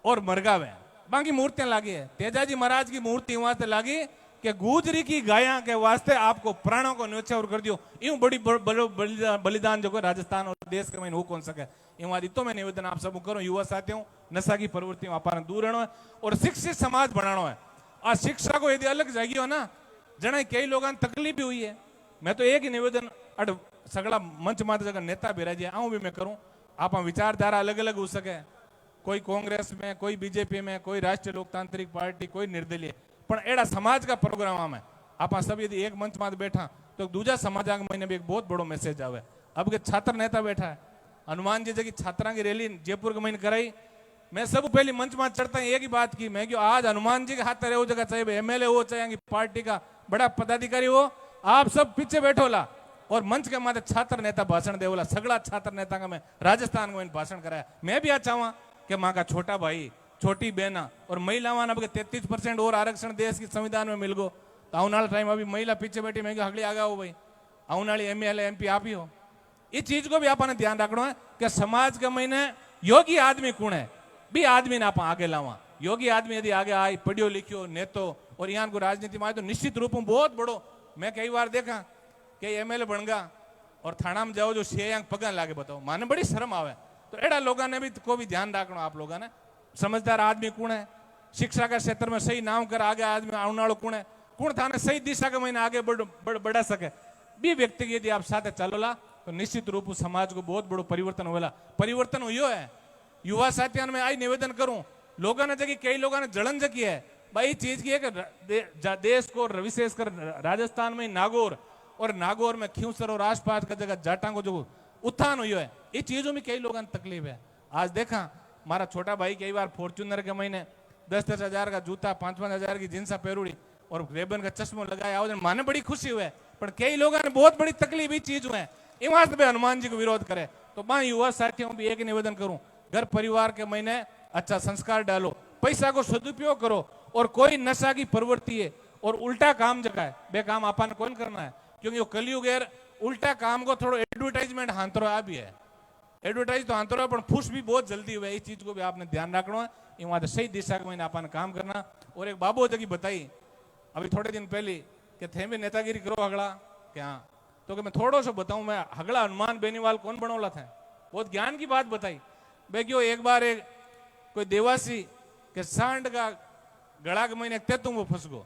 और मरगावे, बाकी मूर्तियां लागी है। तेजाजी महाराज की मूर्ति इवात लागी कि गुजरी की गाया के वास्ते आपको प्राणों को न्योछावर कर दियो। यूं बड़ी बलिदान जो राजस्थान और देश के में हो कौन सके। तो मैं निवेदन आप सब करूं, युवा साथियों नशा की प्रवृत्ति अपन दूर रहना है और शिक्षित समाज बनाना है। आ शिक्षा को यदि अलग जागी हो ना, जना कई लोगों ने तकलीफ भी हुई है। मैं तो एक ही निवेदन अड सगड़ा मंच मात्र जगह नेता भी रह आऊं भी मैं करूं, आप विचारधारा अलग अलग हो सके, कोई कांग्रेस में, कोई बीजेपी में, कोई राष्ट्रीय लोकतांत्रिक पार्टी, कोई निर्दलीय, पर एड़ा समाज का प्रोग्राम है। आप सब यदि एक मंच मात्र बैठा तो दूजा समाज महीने भी एक बहुत बड़ो मैसेज आवे। अब के छात्र नेता बैठा है, हनुमान जी जगह छात्रा की रैली जयपुर के महीने कराई। मैं सब पहले मंच में चढ़ता एक ही बात की, मैं क्यों आज हनुमान जी के हाथ रहे जगह चाहे एमएलए हो चाहे पार्टी का बड़ा पदाधिकारी हो, आप सब पीछे बैठो ला और मंच के माथे छात्र नेता भाषण दे बोला। सगड़ा छात्र नेता का मैं राजस्थान में भाषण कराया। मैं भी चाहूँ कि माँ का छोटा भाई, छोटी बहना और महिलाओं 33% और आरक्षण देश की संविधान में मिल गो, तो आने वाला टाइम अभी महिला पीछे बैठी, मैं हगली आगा हो भाई, आने वाली एमएलए एमपी आप ही हो। इस चीज को भी आपने ध्यान रखना है कि समाज के महीने योगी आदमी कौन है, भी आदमी ने आप आगे लावा। योगी आदमी यदि आगे आए, पढ़ियो लिखियो नेतो और यहाँ को राजनीति में आए तो निश्चित रूप में बहुत बड़ो। मैं कई बार देखा કે एमएलए बन गया और थाना में जाओ जो शेयांग पगा लागे बताओ, माने बड़ी शर्म आवे। तो एड़ा लोगों ने भी को भी ध्यान रखना, आप लोगों ने समझदार आदमी कौन है, शिक्षा का क्षेत्र में सही नाम कर आगे आदमी आने वालों कौन थाने सही दिशा के महीने आगे बढ़ा सके भी व्यक्ति यदि आप साथ चलो ला तो निश्चित रूप से समाज को बहुत बड़ो परिवर्तन होगा। परिवर्तन हुई है। युवा साथियों में आई निवेदन करूं, लोगों ने जगह कई लोगों ने जलन जगी है भाई चीज की है कि देश को विशेषकर राजस्थान में नागौर और नागौर में खींवसर और आसपास का जगह जाटा को जो उत्थान हुई है, ये चीजों में कई लोगों ने तकलीफ है। आज देखा मारा छोटा भाई कई बार फॉर्च्यूनर के महीने 10-10 हजार का जूता, 5-5 हजार की जींसा पेरूड़ी और रेबन का चश्मा लगाया, माने बड़ी खुशी हुए। पर कई लोगों ने बहुत बड़ी तकलीफ ही चीज हुए इमास पे हनुमान जी को विरोध करे। तो मैं युवा साथियों भी एक निवेदन करूं, घर परिवार के महीने अच्छा संस्कार डालो, पैसा को सदुपयोग करो और कोई नशा की प्रवृत्ति है और उल्टा काम जगह बे काम आपन कौन करना है, क्योंकि वो कलयुग है। उल्टा काम को थोड़ा एडवर्टाइजमेंट हाथरो आ भी है, एडवर्टाइज तो हाथरो है पर फूस भी बहुत जल्दी हुए। इस चीज को भी आपने ध्यान रखना है, वहां सही दिशा में अपन काम करना। और एक बाबू जगह बताई अभी थोड़े दिन पहले कि थे भी नेतागिरी करो हगड़ा क्या, तो कि मैं थोड़ा सा बताऊं, मैं हगड़ा हनुमान बेनीवाल कौन बनौला था, बहुत ज्ञान की बात बताई। भाई क्यों एक बार एक कोई देवासी के सांड का गड़ा के महीने तेतुम वो फंस गो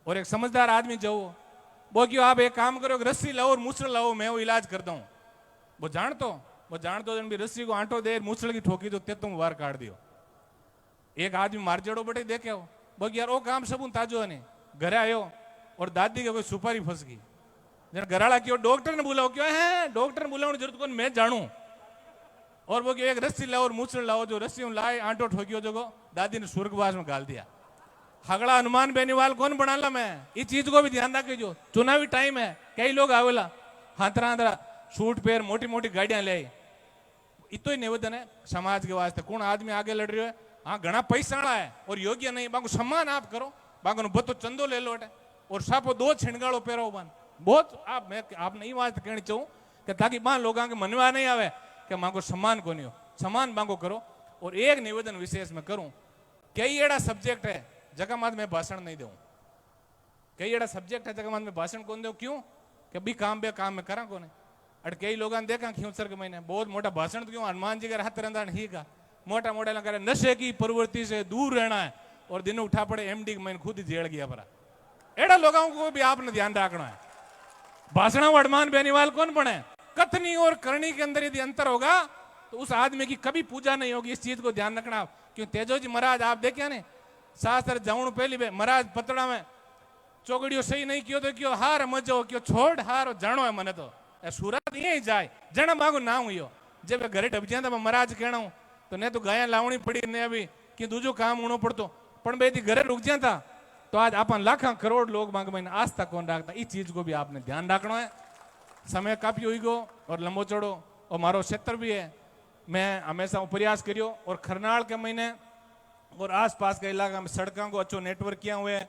और एक समझदार आदमी जाओ वो क्यों आप एक काम करो रस्सी लाओ और मूसल लाओ, मैं वो इलाज करता हूँ। वो जानतो भी रस्सी को आंटो दे मूसल की ठोकी तो तेतुम वार काट दियो। एक आदमी मार जड़ो बटे देखे हो वो यार वो काम सब ताजो नहीं। घरे आयो और दादी के कोई सुपारी फंस गई, जन घराला क्यों डॉक्टर ने बुलाओ, क्यों है डॉक्टर ने बुलाने जरूरत को मैं जानू। और वो क्यों एक रस्सी लाओ और मूसल लाओ, जो रस्सी लाए आंटो ठोकियो जो दादी ने स्वर्गवास में गाल दिया। हगड़ा हनुमान बेनीवाल कौन बनाला मैं, इस चीज को भी ध्यान रखियो। चुनावी टाइम है, कई लोग आवेला हाथरा हाथरा सूट पैर मोटी मोटी गाड़ियां ले, इतो ही निवेदन है समाज के वास्ते। कौन आदमी आगे लड़ रही है, हाँ घना पैसा है और योग्य नहीं, बाको सम्मान आप करो, बाको बतो चंदो ले लो और सापो 2 छिणगाड़ो पैरो बन बहुत आप मैं आपने ये बात कहनी चाहूँ कि ताकि बां लोगों के मनवा नहीं आवे कि मांगो सम्मान को नहीं हो, सम्मान मांगो करो। और एक निवेदन विशेष में करूं, कई एड़ा सब्जेक्ट है जगह मात में भाषण नहीं दूं, कई एड़ा सब्जेक्ट है जगह मात में भाषण कौन दो, क्यों कि भी काम बे काम में करा कौन। अरे कई लोगों ने देखा खींवसर के महीने बहुत मोटा भाषण तो क्यों हनुमान जी के हाथ रंधा ही का मोटा मोटा लगा नशे की प्रवृत्ति से दूर रहना है और दिन उठा पड़े एमडी के महीने खुद ही जेल गया परा। एड़ा लोगों को भी आपने ध्यान रखना है। भाषण हनुमान बेनीवाल कौन बने, कथनी और करनी के अंदर यदि अंतर होगा तो उस आदमी की कभी पूजा नहीं होगी। इस चीज को ध्यान रखना। क्यों तेजो जी महाराज आप देखे ने शास्त्र जाऊन पहली बे महाराज पतड़ा में चौगड़ियों सही नहीं कियो तो क्यों हार मजो क्यों छोड़ हार जानो है मने तो सूरत यही जाए जन मांगो ना हुई जब घरे ढब जाता मैं महाराज कहना हूं तो ने तो गाया लावनी पड़ी ने अभी कि दूजो काम होनो पड़तो पण बेदी घरे रुक जाता तो आज अपन लाखा करोड़ लोग मांग में आस्था कौन रखता। इस चीज को भी आपने ध्यान रखना है। समय काफी हुई गो और लंबो चौड़ो और मारो क्षेत्र भी है, मैं हमेशा प्रयास करियो और खरनाल के महीने और आसपास के इलाका में सड़कों को अच्छो नेटवर्क किया हुए है।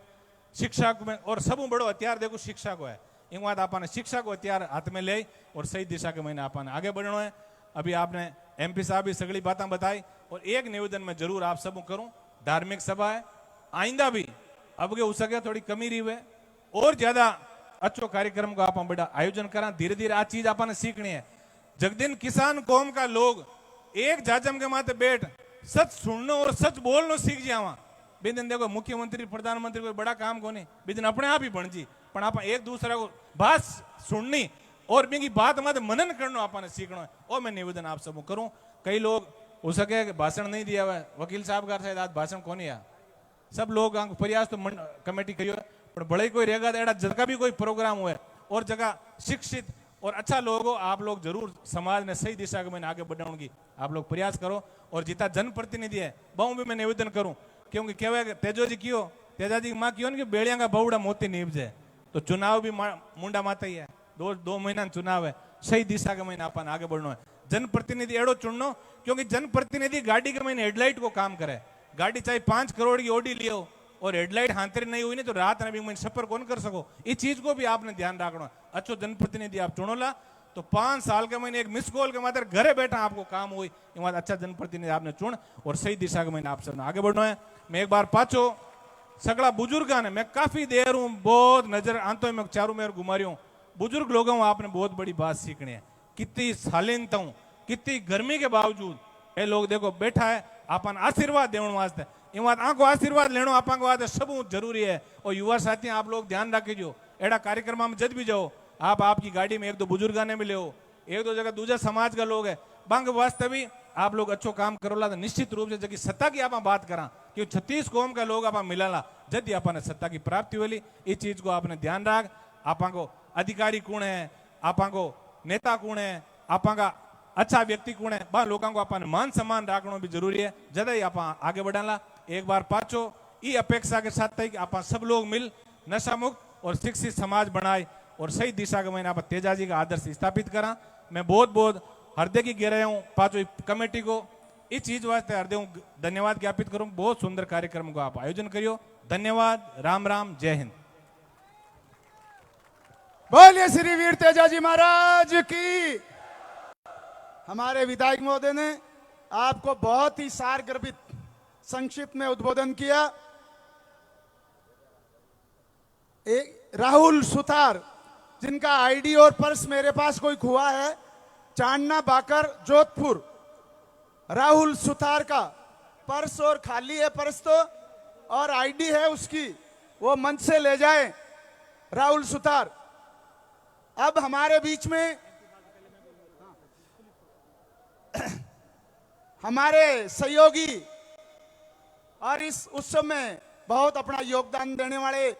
शिक्षा में और सब बड़ो हथियार देखो शिक्षा को है, इन बात आपने शिक्षा को हथियार हाथ में ले और सही दिशा के महीने आपने आगे बढ़ना है। अभी आपने एमपी साहब भी सगली बातें बताई और एक निवेदन में जरूर आप सब करूं, धार्मिक सभा है आइंदा भी अब के हो सके थोड़ी कमी रही है और ज्यादा अच्छो कार्यक्रम को आप बड़ा आयोजन करा। धीरे धीरे आ चीज आपने सीखनी है। जगदिन किसान कौम का लोग एक जाजम के माथे बैठ सच सुननो और सच बोलनो सीख जावा। बेदिन देखो मुख्यमंत्री प्रधानमंत्री कोई बड़ा काम को नहीं, बेदिन अपने आप ही बन जी पण आप एक दूसरे को बात सुननी और बिंगी बात मत मनन करनो आपने सीखना है। और मैं निवेदन आप सब करूं, कई लोग हो सके भाषण नहीं दिया हुआ, वकील साहब का शायद आज भाषण कौन है, सब लोग प्रयास तो कमेटी करियो पर बड़े कोई रहेगा एड़ा जगह भी कोई प्रोग्राम हुए और जगह शिक्षित और अच्छा लोग हो, आप लोग जरूर समाज ने सही दिशा में आगे बढ़ाने की आप लोग प्रयास करो। और जितना जनप्रतिनिधि है बहु भी मैं निवेदन करूं, क्योंकि कहवा तेजो जी क्यों तेजा जी माँ क्यों कि बेड़िया का बहुड़ा मोती नीब जाए तो चुनाव भी मुंडा माता ही है, दो महीना चुनाव है, सही दिशा के महीने अपन आगे बढ़ना है। जनप्रतिनिधि एड़ो चुननो क्योंकि जनप्रतिनिधि गाड़ी के महीने हेडलाइट को काम करे। गाड़ी चाहे 5 करोड़ की ओडी लियो और हेडलाइट हाथरी नहीं हुई नहीं तो रात में भी सफर कौन कर सको। इस चीज को भी आपने ध्यान रखना। अच्छो जनप्रतिनिधि आप चुनोला तो 5 साल के महीने एक मिस कॉल के मात्र घरे बैठा आपको काम हुई, अच्छा जनप्रतिनिधि आपने चुन और सही दिशा के महीने आप सब आगे बढ़ना है। मैं एक बार पाचो सगड़ा बुजुर्ग ने मैं काफी देर हूं बहुत नजर आंतो मैं चारू मेर घुमा रही हूं बुजुर्ग लोगों आपने बहुत बड़ी बात सीखनी है। कितनी शालीनता हूं, कितनी गर्मी के बावजूद ये लोग देखो बैठा है आपन आशीर्वाद देने वास्ते। इन बात आंको आशीर्वाद लेनो आपा को वास्ते सब जरूरी है। और युवा साथी आप लोग ध्यान रखिजो, एड़ा कार्यक्रम में जब भी जाओ आप आपकी गाड़ी में एक दो बुजुर्गा ने मिले हो, एक दो जगह दूसरे समाज का लोग है, बंग वास्ते भी आप लोग अच्छो काम करोला तो निश्चित रूप से जगह सत्ता की आप बात करा कि 36 कौम का लोग आप मिलाला जब आपने सत्ता की प्राप्ति होली। इस चीज को आपने ध्यान रख। आपा को अधिकारी कौन है, आपा को नेता कौन है, आपा का अच्छा व्यक्ति कौन है, बा लोगों को अपन मान सम्मान रखना भी जरूरी है। जदा ही आप आगे बढ़ाला। एक बार पाचो ई अपेक्षा के साथ कि आप सब लोग मिल नशा मुक्त और शिक्षित समाज बनाए और सही दिशा के मैंने आप तेजाजी का आदर्श स्थापित करा। मैं बहुत बहुत हृदय की गहराई हूँ पांचों कमेटी को इस चीज वास्ते हृदय धन्यवाद ज्ञापित करूं। बहुत सुंदर कार्यक्रम को आप आयोजन करियो। धन्यवाद। राम राम, जय हिंद। बोलिए श्री वीर तेजाजी महाराज की। हमारे विधायक महोदय ने आपको बहुत ही सारगर्भित संक्षिप्त में उद्बोधन किया। एक राहुल सुतार जिनका आईडी और पर्स मेरे पास कोई खुआ है, चांदना बाकर जोधपुर, राहुल सुतार का पर्स और खाली है पर्स तो और आईडी है उसकी, वो मंच से ले जाए राहुल सुतार। अब हमारे बीच में हमारे सहयोगी और इस उत्सव में बहुत अपना योगदान देने वाले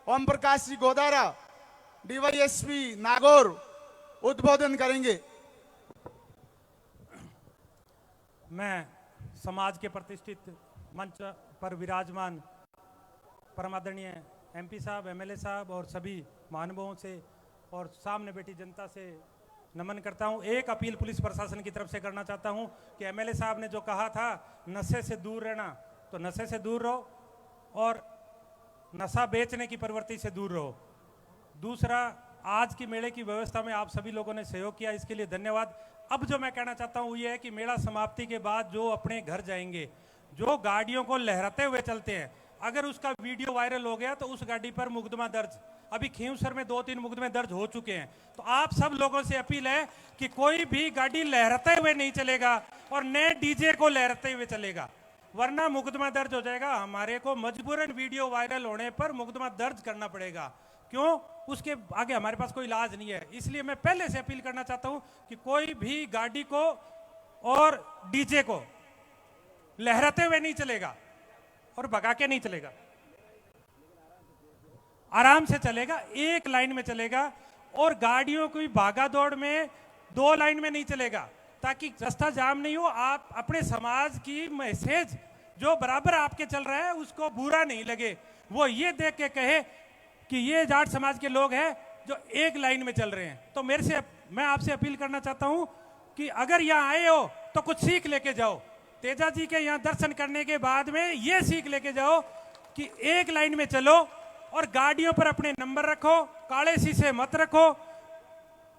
ओम प्रकाश जी गोदारा डीवाईएसपी नागौर उद्बोधन करेंगे। मैं समाज के प्रतिष्ठित मंच पर विराजमान परमादरणीय एमपी साहब, एमएलए साहब और सभी महानुभावों से और सामने बैठी जनता से नमन करता हूं। एक अपील पुलिस प्रशासन की तरफ से करना चाहता हूं कि एमएलए साहब ने जो कहा था नशे से दूर रहना, तो नशे से दूर रहो और नशा बेचने की प्रवृत्ति से दूर रहो। दूसरा, आज की मेले की व्यवस्था में आप सभी लोगों ने सहयोग किया, इसके लिए धन्यवाद। अब जो मैं कहना चाहता हूं ये है कि मेला समाप्ति के बाद जो अपने घर जाएंगे, जो गाड़ियों को लहराते हुए चलते हैं, अगर उसका वीडियो वायरल हो गया तो उस गाड़ी पर मुकदमा दर्ज, अभी खींवसर में 2-3 मुकदमे दर्ज हो चुके हैं। तो आप सब लोगों से अपील है कि कोई भी गाड़ी लहराते हुए नहीं चलेगा और न डीजे को लहराते हुए चलेगा, वरना मुकदमा दर्ज हो जाएगा। हमारे को मजबूरन वीडियो वायरल होने पर मुकदमा दर्ज करना पड़ेगा। क्यों? उसके आगे हमारे पास कोई इलाज नहीं है। इसलिए मैं पहले से अपील करना चाहता हूं कि कोई भी गाड़ी को और डीजे को लहराते हुए नहीं चलेगा और भगा के नहीं चलेगा, आराम से चलेगा, एक लाइन में चलेगा और गाड़ियों की भागा दौड़ में 2 लाइन में नहीं चलेगा, ताकि रास्ता जाम नहीं हो। आप अपने समाज की मैसेज जो बराबर आपके चल रहा है उसको बुरा नहीं लगे, वो ये देख के कहे कि ये जाट समाज के लोग हैं जो एक लाइन में चल रहे हैं। तो मैं आपसे अपील करना चाहता हूं कि अगर यहाँ आए हो तो कुछ सीख लेके जाओ। तेजा जी के यहाँ दर्शन करने के बाद में ये सीख लेके जाओ कि एक लाइन में चलो और गाड़ियों पर अपने नंबर रखो, काले शीशे मत रखो,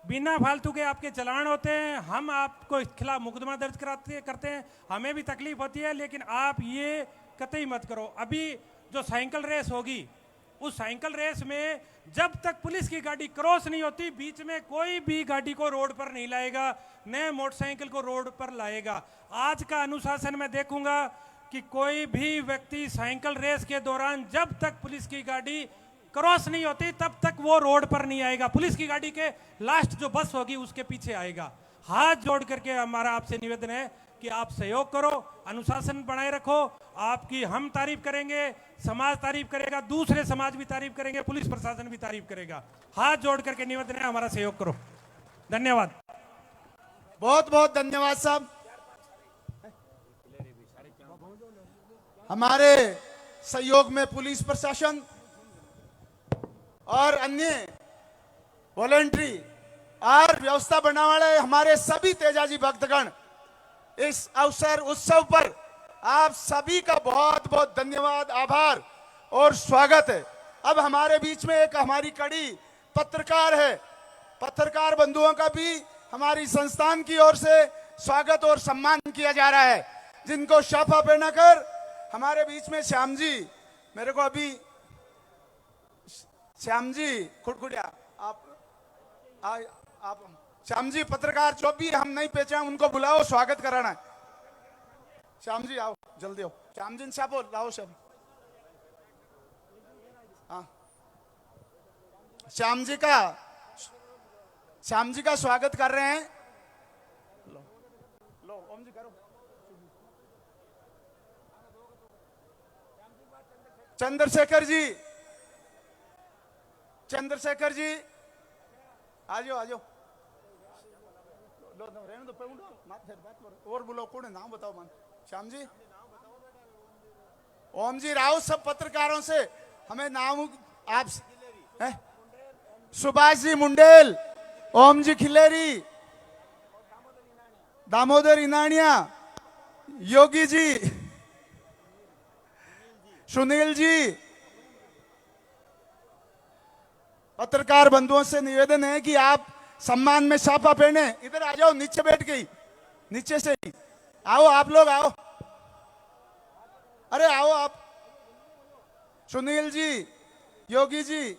बिना फालतू के आपके चलान होते हैं। हम आपको खिलाफ मुकदमा दर्ज करते हैं, हमें भी तकलीफ होती है, लेकिन आप ये कतई मत करो। अभी जो साइकिल रेस होगी, उस साइकिल रेस में जब तक पुलिस की गाड़ी क्रॉस नहीं होती, बीच में कोई भी गाड़ी को रोड पर नहीं लाएगा, न मोटरसाइकिल को रोड पर लाएगा। आज का अनुशासन मैं देखूंगा कि कोई भी व्यक्ति साइकिल रेस के दौरान जब तक पुलिस की गाड़ी क्रॉस नहीं होती तब तक वो रोड पर नहीं आएगा, पुलिस की गाड़ी के लास्ट जो बस होगी उसके पीछे आएगा। हाथ जोड़ करके हमारा आपसे निवेदन है कि आप सहयोग करो, अनुशासन बनाए रखो। आपकी हम तारीफ करेंगे, समाज तारीफ करेगा, दूसरे समाज भी तारीफ करेंगे, पुलिस प्रशासन भी तारीफ करेगा। हाथ जोड़ करके निवेदन है, हमारा सहयोग करो। धन्यवाद। बहुत बहुत धन्यवाद साहब। हमारे सहयोग में पुलिस प्रशासन और अन्य वॉलेंट्री और व्यवस्था बनाने वाले हमारे सभी तेजाजी भक्तगण, इस अवसर उत्सव पर आप सभी का बहुत बहुत धन्यवाद, आभार और स्वागत है। अब हमारे बीच में एक हमारी कड़ी पत्रकार है, पत्रकार बंधुओं का भी हमारी संस्थान की ओर से स्वागत और सम्मान किया जा रहा है, जिनको शाफा पहनाकर हमारे बीच में श्याम जी, मेरे को अभी श्याम जी खुड़खुड़िया, आप आप श्याम जी पत्रकार जो भी हम नहीं पहचान उनको बुलाओ, स्वागत कराना है। श्याम जी आओ, जल्दी आओ। श्याम जी साहब लाओ श्याम। हाँ, श्याम जी का स्वागत कर रहे हैं। लो ओम जी करो। चंद्रशेखर जी आ जाओ लो रहने दो, और बोलो कौन है, नाम बताओ मान। श्याम जी, ओम जी राव, सब पत्रकारों से हमें नाम आप सुभाष जी मुंडेल, ओम जी खिलेरी, दामोदर इनानिया, योगी जी, सुनील जी, पत्रकार बंधुओं से निवेदन है कि आप सम्मान में छापा पहने। इधर आ जाओ, नीचे बैठ गई, नीचे से ही आओ, आप लोग आओ, अरे आओ आप। सुनील जी, योगी जी,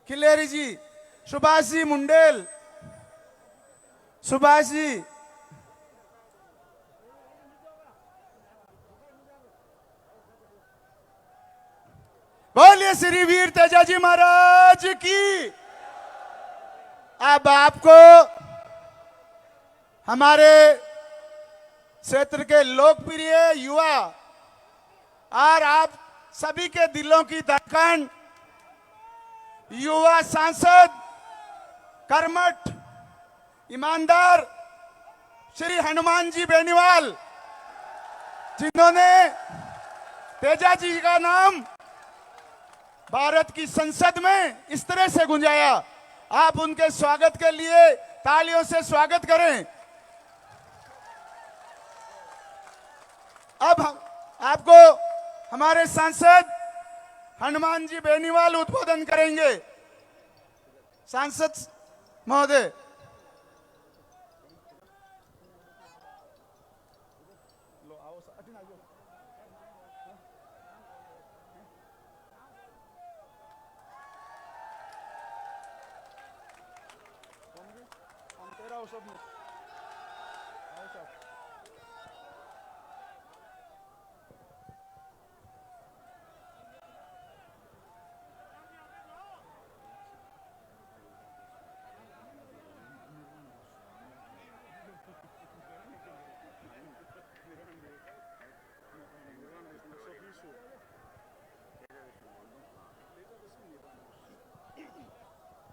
खिलेरी जी, सुभाष जी मुंडेल, सुभाष जी, बोलिए श्री वीर तेजाजी महाराज की। अब आपको हमारे क्षेत्र के लोकप्रिय युवा और आप सभी के दिलों की धड़कन, युवा सांसद, कर्मठ, ईमानदार श्री हनुमान जी बेनीवाल, जिन्होंने तेजाजी का नाम भारत की संसद में इस तरह से गुंजाया, आप उनके स्वागत के लिए तालियों से स्वागत करें। अब हम आपको हमारे सांसद हनुमान जी बेनीवाल उद्बोधन करेंगे। सांसद महोदय,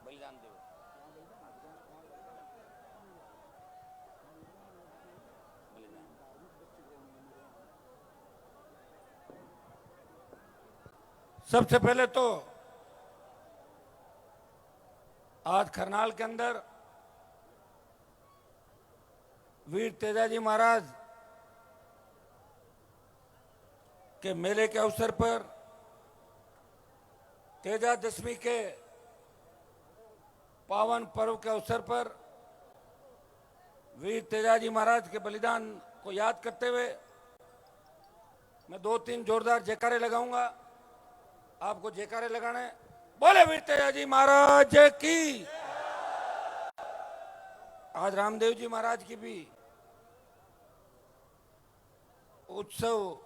बलिदान दो। सबसे पहले तो आज करनाल के अंदर वीर तेजाजी महाराज के मेले के अवसर पर, तेजा दशमी के पावन पर्व के अवसर पर वीर तेजाजी महाराज के बलिदान को याद करते हुए मैं 2-3 जोरदार जयकारे लगाऊंगा। आपको जयकारे लगाने। बोले वीर तेजाजी महाराज की। आज रामदेव जी महाराज की भी उत्सव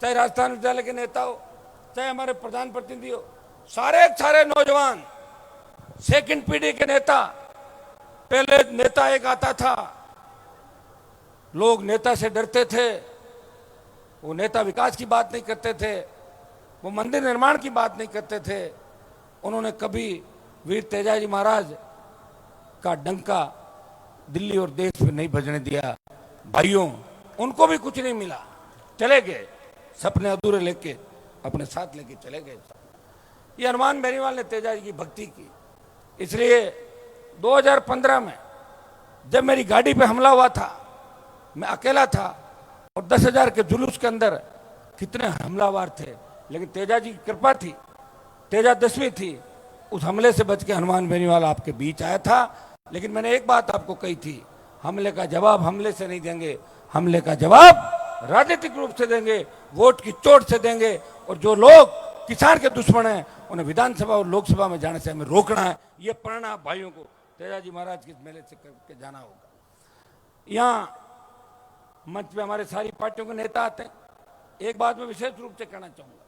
चाहे राजस्थान विद्यालय के नेता हो, चाहे हमारे प्रधान प्रतिनिधि हो, सारे नौजवान सेकंड पीढ़ी के नेता। पहले नेता एक आता था, लोग नेता से डरते थे, वो नेता विकास की बात नहीं करते थे, वो मंदिर निर्माण की बात नहीं करते थे। उन्होंने कभी वीर तेजाजी महाराज का डंका दिल्ली और देश में नहीं बजने दिया। भाइयों, उनको भी कुछ नहीं मिला, चले गए, सपने अधूरे लेके अपने साथ लेके चले गए। ये हनुमान बेनीवाल ने तेजाजी की भक्ति की। इसलिए 2015 में जब मेरी गाड़ी पे हमला हुआ था, मैं अकेला था और 10,000 के जुलूस के अंदर कितने हमलावर थे, लेकिन तेजाजी की कृपा थी, तेजादशमी थी, उस हमले से बच के हनुमान बेनीवाल आपके बीच आया था। लेकिन मैंने एक बात आपको कही थी, हमले का जवाब हमले से नहीं देंगे, हमले का जवाब राजनीतिक रूप से देंगे, वोट की चोट से देंगे। और जो लोग किसान के दुश्मन हैं, उन्हें विधानसभा और लोकसभा में जाने से हमें रोकना है। ये प्रेरणा भाइयों को तेजाजी महाराज के मेले से करके जाना होगा। यहाँ मंच पे हमारे सारी पार्टियों के नेता आते हैं। एक बात मैं विशेष रूप से कहना चाहूंगा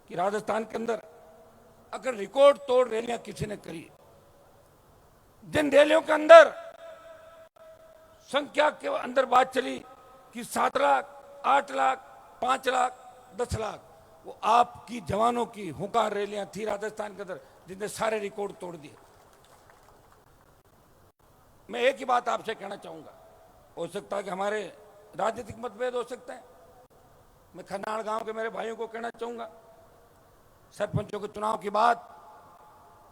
कि राजस्थान के अंदर अगर रिकॉर्ड तोड़ रैलियां किसी ने करी, जिन रैलियों के अंदर संख्या के अंदर बात चली कि 7 लाख, 8 लाख, 5 लाख, 10 लाख, वो आपकी जवानों की हुंकार रैलियां थी राजस्थान के अंदर, जिसने सारे रिकॉर्ड तोड़ दिए। मैं एक ही बात आपसे कहना चाहूंगा, हो सकता है कि हमारे राजनीतिक मतभेद हो सकते हैं। मैं खन्नाड़ गांव के मेरे भाइयों को कहना चाहूंगा, सरपंचों के चुनाव की बात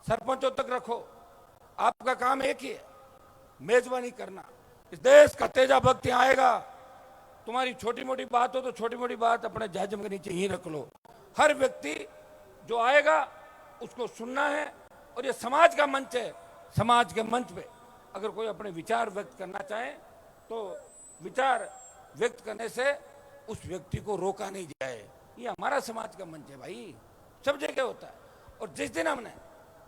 सरपंचों तक रखो। आपका काम एक ही है, मेजबानी करना। इस देश का तेजा भक्त यहाँ आएगा, तुम्हारी छोटी मोटी बात हो तो छोटी मोटी बात अपने जाजम के नीचे ही रख लो। हर व्यक्ति जो आएगा उसको सुनना है, और ये समाज का मंच है। समाज के मंच पे अगर कोई अपने विचार व्यक्त करना चाहे तो विचार व्यक्त करने से उस व्यक्ति को रोका नहीं जाए। ये हमारा समाज का मंच है भाई, सब जगह होता है। और जिस दिन हमने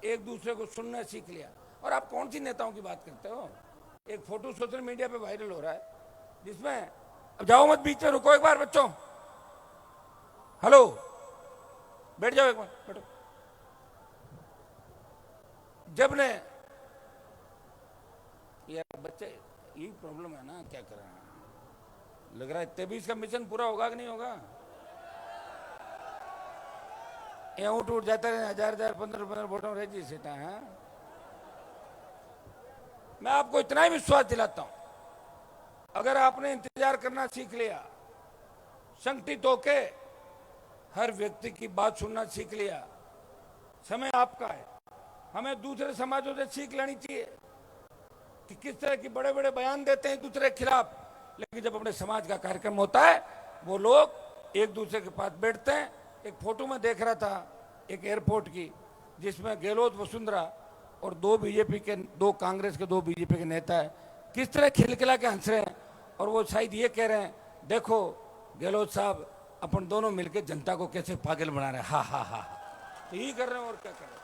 एक दूसरे को सुनना सीख लिया, और आप कौन सी नेताओं की बात करते हो, एक फोटो सोशल मीडिया पे वायरल हो रहा है जिसमें, अब जाओ मत बीच में, रुको एक बार बच्चों, हेलो, बैठ जाओ एक बार, बैठो। जब ने यार बच्चे, यही प्रॉब्लम है ना, क्या करें, लग रहा है 23 का मिशन पूरा होगा कि नहीं होगा। ये उठ जाता है, 1000 15 वोटों रह जी सीटा है। मैं आपको इतना ही विश्वास दिलाता हूं, अगर आपने इंतजार करना सीख लिया, संगठित होके हर व्यक्ति की बात सुनना सीख लिया, समय आपका है। हमें दूसरे समाजों से सीख लेनी चाहिए कि किस तरह की बड़े बड़े बयान देते हैं दूसरे के खिलाफ, लेकिन जब अपने समाज का कार्यक्रम होता है वो लोग एक दूसरे के पास बैठते हैं। एक फोटो में देख रहा था एक एयरपोर्ट की, जिसमें गहलोत, वसुंधरा और 2 बीजेपी के, 2 कांग्रेस के, 2 बीजेपी के नेता है, किस तरह खिलखिला के हंस रहे हैं। और वो शायद ये कह रहे हैं, देखो गहलोत साहब अपन दोनों मिलकर जनता को कैसे पागल बना रहे हैं, हा हा हा। तो यही कर रहे हैं, और क्या कर रहे हैं।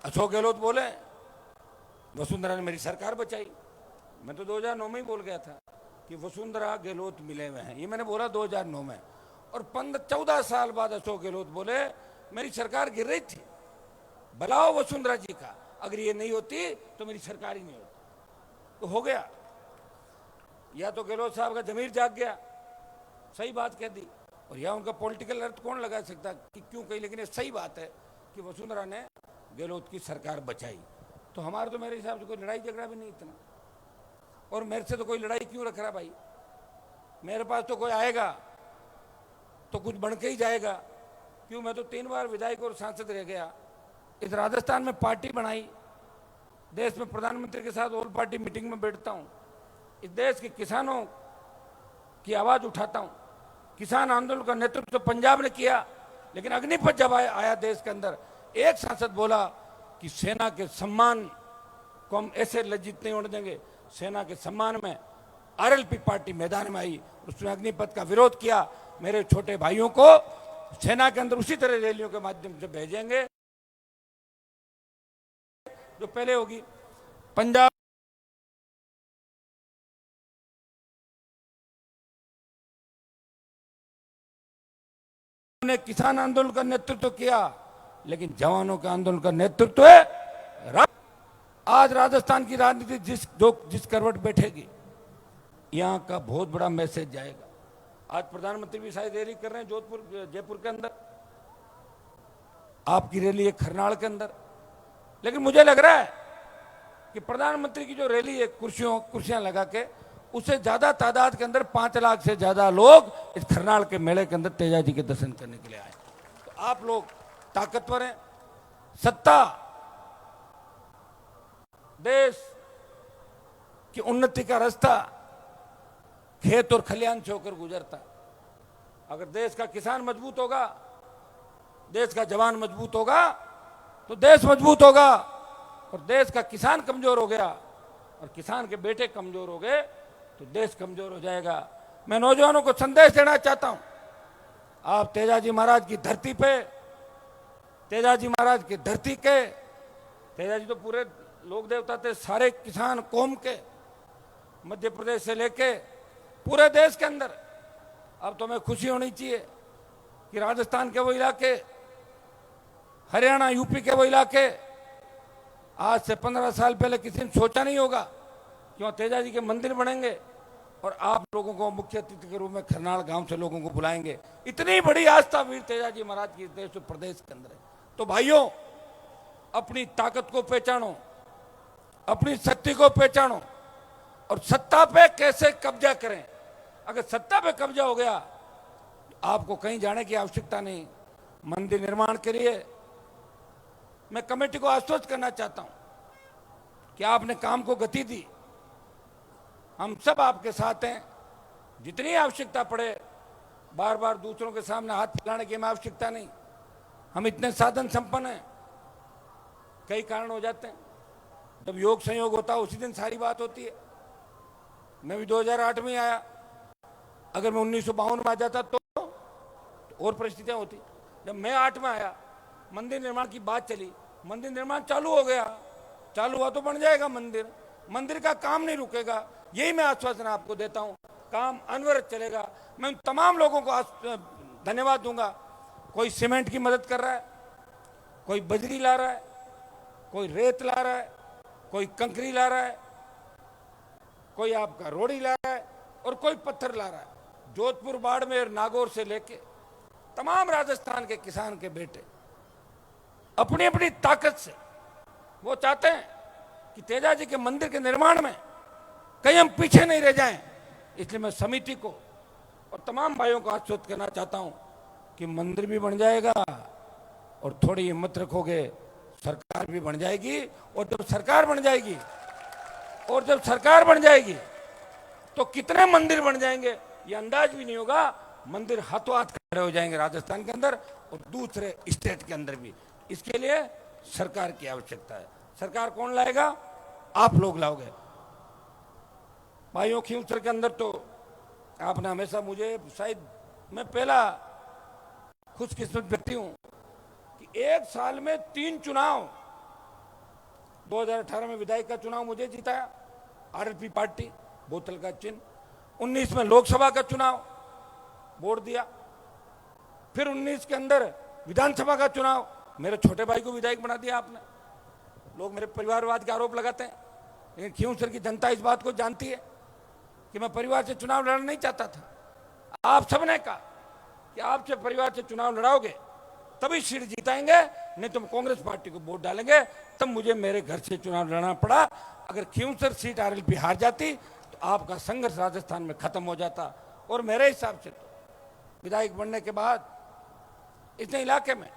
अशोक गहलोत बोले वसुंधरा ने मेरी सरकार बचाई। मैं तो 2009 में ही बोल गया था कि वसुंधरा गहलोत मिले हुए हैं, ये मैंने बोला 2009 में। और 14 साल बाद अशोक गहलोत बोले मेरी सरकार गिर रही थी, बुलाओ वसुंधरा जी का, अगर ये नहीं होती तो मेरी सरकार ही नहीं होती। तो हो गया, या तो गहलोत साहब का जमीर जाग गया, सही बात कह दी, और या उनका पॉलिटिकल अर्थ कौन लगा सकता कि क्यों कही, लेकिन ये सही बात है कि वसुंधरा ने गहलोत की सरकार बचाई। तो हमारा तो मेरे हिसाब से कोई लड़ाई झगड़ा भी नहीं इतना, और मेरे से तो कोई लड़ाई क्यों रख रहा भाई। मेरे पास तो कोई आएगा तो कुछ बन के ही जाएगा। क्यों, मैं तो 3 बार विधायक और सांसद रह गया। इस राजस्थान में पार्टी बनाई, देश में प्रधानमंत्री के साथ ऑल पार्टी मीटिंग में बैठता हूं, इस देश के किसानों की आवाज उठाता हूं। किसान आंदोलन का नेतृत्व तो पंजाब ने किया, लेकिन अग्निपथ जब आया देश के अंदर, एक सांसद बोला कि सेना के सम्मान को हम ऐसे लज्जित नहीं होने देंगे। सेना के सम्मान में आरएलपी पार्टी मैदान में आई, उसने अग्निपथ का विरोध किया। मेरे छोटे भाइयों को सेना के अंदर उसी तरह रैलियों के माध्यम से भेजेंगे जो पहले होगी। पंजाब ने किसान आंदोलन का नेतृत्व किया, लेकिन जवानों के आंदोलन का नेतृत्व है आज राजस्थान की राजनीति जिस करवट बैठेगी, यहां का बहुत बड़ा मैसेज जाएगा। आज प्रधानमंत्री भी शायद रैली कर रहे हैं जोधपुर जयपुर के अंदर, आपकी रैली है खरनाल के अंदर, लेकिन मुझे लग रहा है कि प्रधानमंत्री की जो रैली है कुर्सियां लगा के, उससे ज्यादा तादाद के अंदर 5 लाख से ज्यादा लोग इस खरनाल के मेले के अंदर तेजाजी के दर्शन करने के लिए आए। तो आप लोग ताकतवर हैं। सत्ता देश की उन्नति का रास्ता खेत और खलिहान से होकर गुजरता। अगर देश का किसान मजबूत होगा, देश का जवान मजबूत होगा, तो देश मजबूत होगा। और देश का किसान कमजोर हो गया और किसान के बेटे कमजोर हो गए तो देश कमजोर हो जाएगा। मैं नौजवानों को संदेश देना चाहता हूं, आप तेजाजी महाराज की धरती पे, तेजाजी महाराज की धरती के, तेजाजी तो पूरे लोक देवता थे सारे किसान कौम के, मध्य प्रदेश से लेके पूरे देश के अंदर। अब तो हमें खुशी होनी चाहिए कि राजस्थान के वो इलाके, हरियाणा यूपी के वो इलाके, आज से 15 साल पहले किसी ने सोचा नहीं होगा कि वहां तेजाजी के मंदिर बनेंगे और आप लोगों को मुख्य अतिथि के रूप में खरनाल गांव से लोगों को बुलाएंगे। इतनी बड़ी आस्था वीर तेजाजी महाराज की देश और प्रदेश के अंदर है। तो भाइयों, अपनी ताकत को पहचानो, अपनी शक्ति को पहचानो और सत्ता पे कैसे कब्जा करें। अगर सत्ता पे कब्जा हो गया तो आपको कहीं जाने की आवश्यकता नहीं। मंदिर निर्माण के लिए मैं कमेटी को आश्वस्त करना चाहता हूं कि आपने काम को गति दी, हम सब आपके साथ हैं। जितनी आवश्यकता पड़े, बार बार दूसरों के सामने हाथ फैलाने की हमें आवश्यकता नहीं। हम इतने साधन संपन्न हैं, कई कारण हो जाते हैं। जब योग संयोग होता है उसी दिन सारी बात होती है। मैं भी 2008 में आया, अगर मैं 1952 में आ जाता तो और परिस्थितियां होती। जब मैं 8 में आया, मंदिर निर्माण की बात चली, मंदिर निर्माण चालू हो गया, चालू हुआ तो बन जाएगा मंदिर, मंदिर का काम नहीं रुकेगा। यही मैं आश्वासन आपको देता हूं, काम अनवरत चलेगा। मैं उन तमाम लोगों को धन्यवाद दूंगा। कोई सीमेंट की मदद कर रहा है, कोई बजरी ला रहा है, कोई रेत ला रहा है, कोई कंकरी ला रहा है, कोई आपका रोड़ी ला रहा है और कोई पत्थर ला रहा है। जोधपुर, बाड़मेर, नागौर से लेके तमाम राजस्थान के किसान के बेटे अपनी अपनी ताकत से वो चाहते हैं कि तेजाजी के मंदिर के निर्माण में कहीं हम पीछे नहीं रह जाएं। इसलिए मैं समिति को और तमाम भाइयों को आश्वस्त करना चाहता हूं कि मंदिर भी बन जाएगा और थोड़ी हिम्मत रखोगे सरकार भी बन जाएगी। और जब सरकार बन जाएगी तो कितने मंदिर बन जाएंगे ये अंदाज भी नहीं होगा। मंदिर हाथों हाथ खड़े हो जाएंगे राजस्थान के अंदर और दूसरे स्टेट के अंदर भी। इसके लिए सरकार की आवश्यकता है। सरकार कौन लाएगा? आप लोग लाओगे। भाइयों, खींवसर के अंदर तो आपने हमेशा मुझे, शायद मैं पहला खुशकिस्मत व्यक्ति हूं कि एक साल में 3 चुनाव, 2018 में विधायक का चुनाव मुझे जिताया, आरएलपी पार्टी, बोतल का चिन्ह। 19 में लोकसभा का चुनाव वोट दिया। फिर 19 के अंदर विधानसभा का चुनाव, मेरे छोटे भाई को विधायक बना दिया आपने। लोग मेरे परिवारवाद के आरोप लगाते हैं, लेकिन खींवसर की जनता इस बात को जानती है कि मैं परिवार से चुनाव लड़ना नहीं चाहता था। आप सबने कहा कि आपसे परिवार से चुनाव लड़ाओगे तभी सीट जीताएंगे, नहीं तो हम कांग्रेस पार्टी को वोट डालेंगे। तब मुझे मेरे घर से चुनाव लड़ना पड़ा। अगर खींवसर सीट आरएलपी हार जाती तो आपका संघर्ष राजस्थान में खत्म हो जाता। और मेरे हिसाब से तो विधायक बनने के बाद इतने इलाके में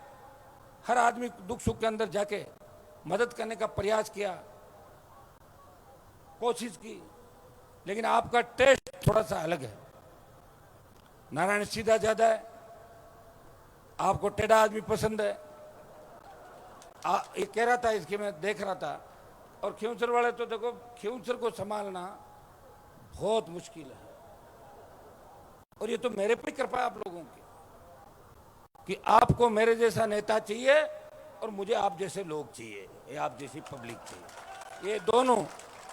हर आदमी दुख सुख के अंदर जाके मदद करने का प्रयास किया, कोशिश की, लेकिन आपका टेस्ट थोड़ा सा अलग है। नारायण सीधा ज्यादा है, आपको टेढ़ा आदमी पसंद है। ये कह रहा था, इसके मैं देख रहा था। और खींवसर वाले तो देखो, खींवसर को संभालना बहुत मुश्किल है। और ये तो मेरे पे कृपा है आप लोगों की कि आपको मेरे जैसा नेता चाहिए और मुझे आप जैसे लोग चाहिए, ये आप जैसी पब्लिक चाहिए। ये दोनों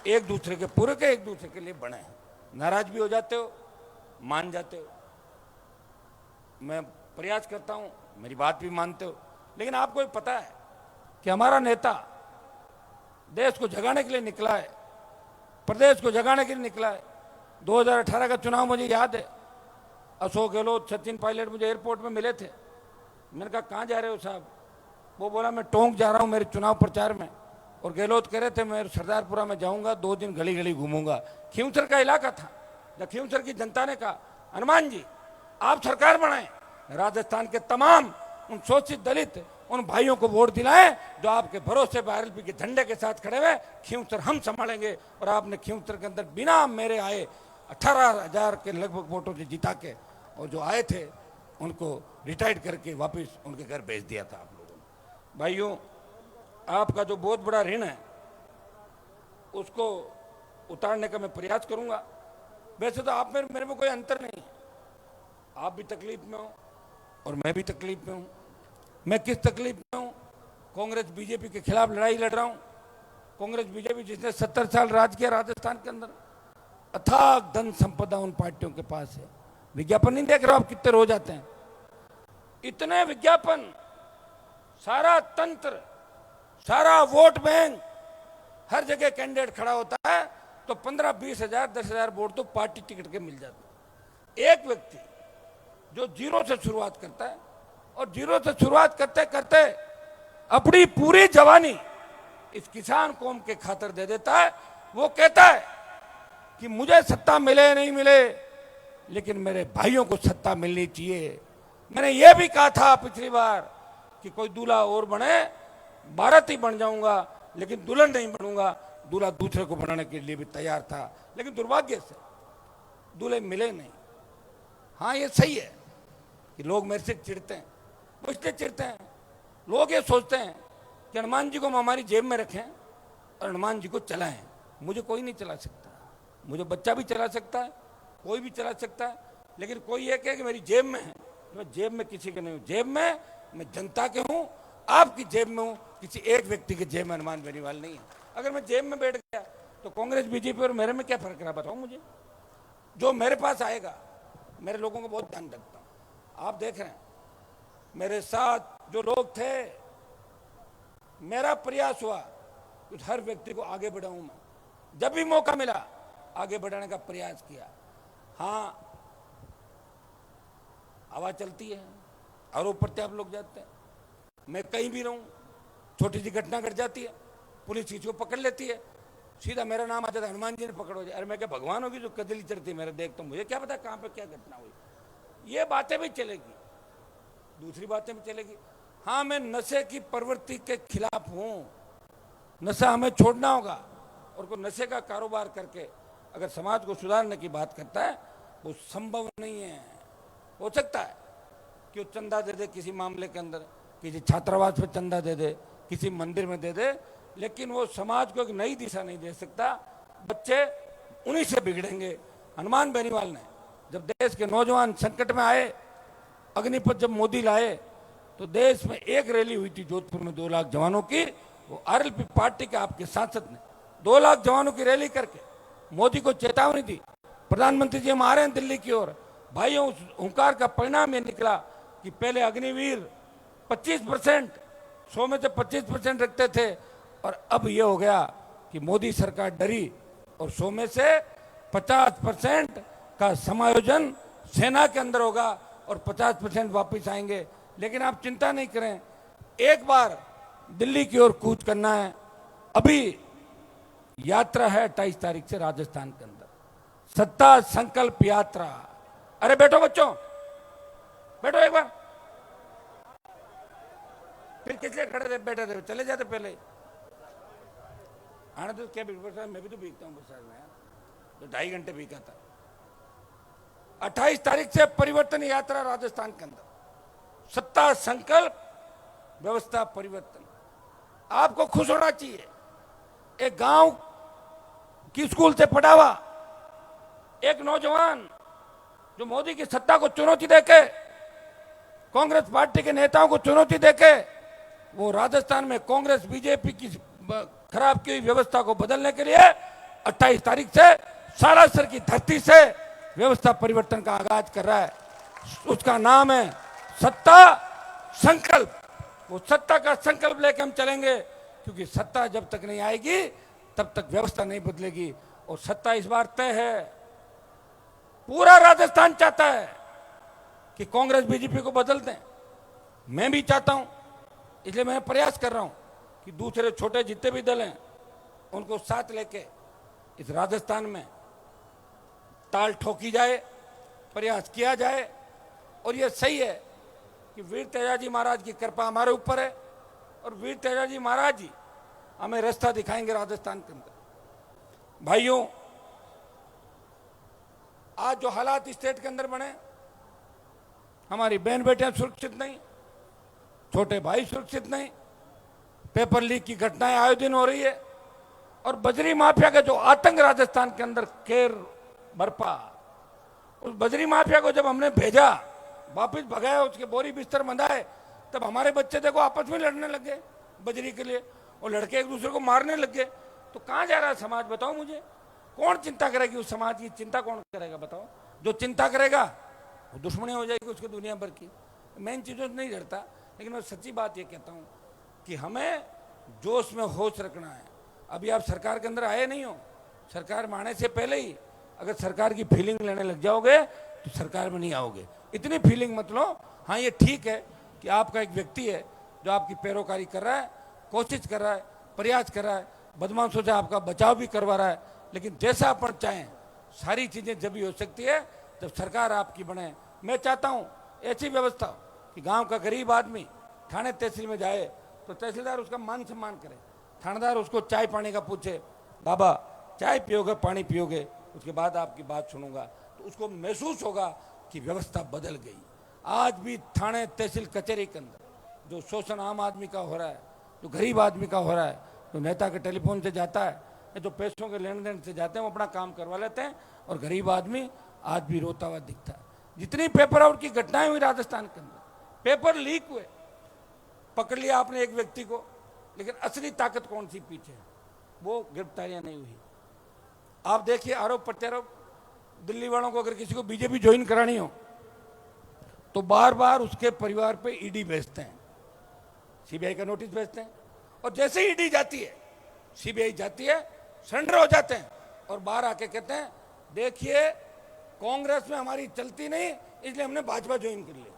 एक दूसरे के पूरक है, एक दूसरे के लिए बने हैं। नाराज भी हो जाते हो, मान जाते हो। मैं प्रयास करता हूं, मेरी बात भी मानते हो, लेकिन आपको भी पता है कि हमारा नेता देश को जगाने के लिए निकला है, प्रदेश को जगाने के लिए निकला है। 2018 का चुनाव मुझे याद है, अशोक गहलोत, सचिन पायलट मुझे एयरपोर्ट में मिले थे। मैंने कहा कहाँ जा रहे हो साहब? वो बोला मैं टोंक जा रहा हूँ मेरे चुनाव प्रचार में। और गहलोत कह रहे थे मैं सरदारपुरा में जाऊंगा, 2 दिन गली गली घूमूंगा। खींवसर का इलाका था, जब खींवसर की जनता ने कहा हनुमान जी आप सरकार बनाएं, राजस्थान के तमाम उन शोषित दलित उन भाइयों को वोट दिलाएं जो आपके भरोसे पर आरएलपी के झंडे के साथ खड़े हुए, खींवसर हम संभालेंगे। और आपने खींवसर के अंदर बिना मेरे आए 18,000 के लगभग वोटों से जिता के, और जो आए थे उनको रिटायर्ड करके वापस उनके घर भेज दिया था आप लोगों ने। भाइयों, आपका जो बहुत बड़ा ऋण है उसको उतारने का मैं प्रयास करूंगा। वैसे तो आप में मेरे में कोई अंतर नहीं है, आप भी तकलीफ में हो और मैं भी तकलीफ में हूं। मैं किस तकलीफ में हूं? कांग्रेस बीजेपी के खिलाफ लड़ाई लड़ रहा हूं। कांग्रेस बीजेपी जिसने 70 साल राज किया राजस्थान के अंदर, अथाक धन संपदा उन पार्टियों के पास है। विज्ञापन नहीं देख रहे हो आप कितने रोज आते हैं? इतने विज्ञापन, सारा तंत्र, सारा वोट बैंक, हर जगह कैंडिडेट खड़ा होता है तो 15-20 हजार 10,000 वोट तो पार्टी टिकट के मिल जाते। एक व्यक्ति जो जीरो से शुरुआत करता है और जीरो से शुरुआत करते करते अपनी पूरी जवानी इस किसान कौम के खातिर दे देता है। वो कहता है कि मुझे सत्ता मिले नहीं मिले, लेकिन मेरे भाइयों को सत्ता मिलनी चाहिए। मैंने ये भी कहा था पिछली बार कि कोई दूल्हा और बने, भारत ही बन जाऊंगा, लेकिन दुल्हन नहीं बनूंगा। दूल्हा दूसरे को बनाने के लिए भी तैयार था, लेकिन दुर्भाग्य से दूल्हे मिले नहीं। हाँ, ये सही है कि लोग मेरे से चिढ़ते हैं। वो इसलिए चिढ़ते हैं, लोग ये सोचते हैं कि हनुमान जी को हम हमारी जेब में रखें और हनुमान जी को चलाएं। मुझे कोई नहीं चला सकता, मुझे बच्चा भी चला सकता है, कोई भी चला सकता है, लेकिन कोई ये कहे कि मेरी जेब में है, मैं जेब में किसी के नहीं हूँ। जेब में मैं जनता के हूँ, आपकी जेब में हूँ, किसी एक व्यक्ति के जेब में हनुमान बेनीवाल नहीं है। अगर मैं जेब में बैठ गया तो कांग्रेस बीजेपी और मेरे में क्या फर्क रहा बताओ मुझे? जो मेरे पास आएगा, मेरे लोगों को बहुत ध्यान रखता हूँ। आप देख रहे हैं मेरे साथ जो लोग थे, मेरा प्रयास हुआ कि हर व्यक्ति को आगे बढ़ाऊं। मैं जब भी मौका मिला आगे बढ़ाने का प्रयास किया। हाँ, आवाज चलती है, आरोप प्रत्यारोप लोग जाते हैं। मैं कहीं भी रहूं, छोटी सी घटना घट जाती है, पुलिस किसी को पकड़ लेती है, सीधा मेरा नाम आ जाता है, हनुमान जी ने पकड़ो। अरे मैं क्या भगवान होगी जो कदली चढ़ती मेरे देखता हूं? मुझे क्या पता कहां पे क्या घटना हुई। ये बातें भी चलेगी, दूसरी बातें भी चलेगी। हाँ, मैं नशे की प्रवृत्ति के खिलाफ हूं। नशा हमें छोड़ना होगा, और कोई नशे का कारोबार करके अगर समाज को सुधारने की बात करता है वो संभव नहीं है। हो सकता है कि वो चंदा दे दे किसी मामले के अंदर, किसी छात्रावास पे चंदा दे दे, किसी मंदिर में दे दे, लेकिन वो समाज को एक नई दिशा नहीं दे सकता। बच्चे उन्हीं से बिगड़ेंगे। हनुमान बेनीवाल ने जब देश के नौजवान संकट में आए, अग्निपथ जब मोदी लाए, तो देश में एक रैली हुई थी जोधपुर में 2 लाख जवानों की। वो आरएलपी पार्टी के आपके सांसद ने 2 लाख जवानों की रैली करके मोदी को चेतावनी दी, प्रधानमंत्री जी हम आ रहे हैं दिल्ली की ओर। भाइयों, उस हुंकार का परिणाम ये निकला कि पहले अग्निवीर 25%, 100 में से 25% रखते थे, और अब ये हो गया कि मोदी सरकार डरी और 100 में से 50% का समायोजन सेना के अंदर होगा और 50% वापस आएंगे। लेकिन आप चिंता नहीं करें, एक बार दिल्ली की ओर कूच करना है। अभी यात्रा है 28 तारीख से राजस्थान के अंदर, सत्ता संकल्प यात्रा। अरे बैठो बच्चों, बैठो एक बार। फिर किस लिए खड़े थे, बैठे थे, चले जाते पहले। आने तो क्या मैं भी तो भीगता हूँ बरसात में यार, तो 2.5 घंटे भीगा था। 28 तारीख से परिवर्तन यात्रा राजस्थान के अंदर, सत्ता संकल्प व्यवस्था परिवर्तन। आपको खुश होना चाहिए। एक गांव की स्कूल से पढ़ा हुआ एक नौजवान जो मोदी की सत्ता को चुनौती देके, कांग्रेस पार्टी के नेताओं को चुनौती देके, वो राजस्थान में कांग्रेस बीजेपी की खराब की हुई व्यवस्था को बदलने के लिए 28 तारीख से सालासर की धरती से व्यवस्था परिवर्तन का आगाज कर रहा है। उसका नाम है सत्ता संकल्प, वो सत्ता का संकल्प लेके हम चलेंगे, क्योंकि सत्ता जब तक नहीं आएगी तब तक व्यवस्था नहीं बदलेगी। और सत्ता इस बार तय है, पूरा राजस्थान चाहता है कि कांग्रेस बीजेपी को बदल दें, मैं भी चाहता हूं, इसलिए मैं प्रयास कर रहा हूं कि दूसरे छोटे जितने भी दल हैं उनको साथ लेके इस राजस्थान में ताल ठोकी जाए, प्रयास किया जाए। और यह सही है कि वीर तेजाजी महाराज की कृपा हमारे ऊपर है, और वीर तेजाजी महाराज जी हमें रास्ता दिखाएंगे राजस्थान के अंदर। भाइयों, आज जो हालात स्टेट के अंदर बने, हमारी बहन बेटियां सुरक्षित नहीं, छोटे भाई सुरक्षित नहीं, पेपर लीक की घटनाएं आए दिन हो रही है, और बजरी माफिया का जो आतंक राजस्थान के अंदर केर बरपा, उस बजरी माफिया को जब हमने भेजा, वापिस भगाया, उसके बोरी बिस्तर बंधाए, तब हमारे बच्चे देखो आपस में लड़ने लग गए बजरी के लिए, और लड़के एक दूसरे को मारने लग गए। तो कहां जा रहा है समाज, बताओ मुझे? कौन चिंता करेगी उस समाज की? चिंता कौन करेगा बताओ? जो चिंता करेगा वो दुश्मनी हो जाएगी उसकी दुनिया भर की। मैं इन चीज़ों से नहीं डरता, लेकिन मैं सच्ची बात ये कहता हूँ कि हमें जोश में होश रखना है। अभी आप सरकार के अंदर आए नहीं हो, सरकार में आने से पहले ही अगर सरकार की फीलिंग लेने लग जाओगे तो सरकार में नहीं आओगे। इतनी फीलिंग मत लो। हाँ, ये ठीक है कि आपका एक व्यक्ति है जो आपकी पैरोकारी कर रहा है, कोशिश कर रहा है, प्रयास कर रहा है, बदमाशों से आपका बचाव भी करवा रहा है, लेकिन जैसा अपन चाहें सारी चीज़ें जब भी हो सकती है जब सरकार आपकी बने। मैं चाहता हूँ ऐसी व्यवस्था हो कि गांव का गरीब आदमी थाने तहसील में जाए तो तहसीलदार उसका मान सम्मान करे, थानेदार उसको चाय पानी का पूछे, बाबा चाय पियोगे पानी पियोगे, उसके बाद आपकी बात सुनूंगा, तो उसको महसूस होगा कि व्यवस्था बदल गई। आज भी थाने तहसील कचहरी के अंदर जो शोषण आम आदमी का हो रहा है, जो गरीब आदमी का हो रहा है, जो नेता के टेलीफोन से जाता है या जो पैसों के लेन देन से जाते हैं, वो अपना काम करवा लेते हैं, और गरीब आदमी आज भी रोता हुआ दिखता है। जितनी पेपर आउट की घटनाएं हुई राजस्थान के अंदर, पेपर लीक हुए, पकड़ लिया आपने एक व्यक्ति को, लेकिन असली ताकत कौन सी पीछे, वो गिरफ्तारियां नहीं हुई। आप देखिए आरोप प्रत्यारोप, दिल्ली वालों को अगर किसी को बीजेपी ज्वाइन करानी हो तो बार बार उसके परिवार पे ईडी भेजते हैं, सीबीआई का नोटिस भेजते हैं, और जैसे ही ईडी जाती है, सीबीआई जाती है, सरेंडर हो जाते हैं, और बाहर आके कहते हैं देखिए कांग्रेस में हमारी चलती नहीं, इसलिए हमने भाजपा ज्वाइन कर लिया।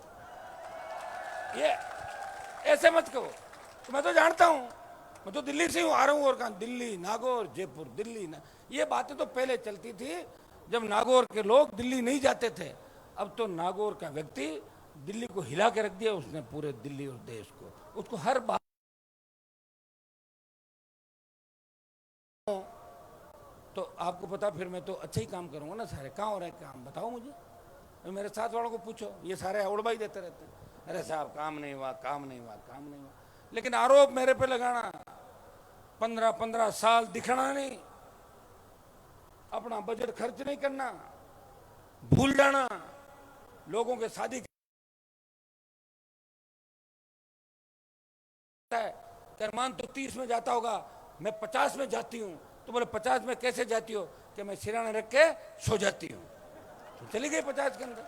ये ऐसे मत कहो। तो मैं तो जानता हूं, मैं तो दिल्ली से आ रहा हूं, और कहा दिल्ली, नागौर, जयपुर, दिल्ली ये बातें तो पहले चलती थी जब नागौर के लोग दिल्ली नहीं जाते थे। अब तो नागौर का व्यक्ति दिल्ली को हिला के रख दिया उसने, पूरे दिल्ली और देश को। उसको हर बात तो आपको पता, फिर मैं तो अच्छा ही काम करूंगा ना सारे। कहाँ हो रहे काम बताओ मुझे। मेरे साथ वालों को पूछो, ये सारे उड़बाई देते रहते हैं, अरे साहब काम नहीं हुआ, काम नहीं हुआ, काम नहीं हुआ। लेकिन आरोप मेरे पे लगाना, 15-15 साल दिखना नहीं, अपना बजट खर्च नहीं करना, भूल जाना, लोगों के शादी मान तो 30 में जाता होगा, मैं 50 में जाती हूँ, तो बोले 50 में कैसे जाती हो? कि मैं सिराने रख के सो जाती हूँ। तो चली गई 50 के अंदर,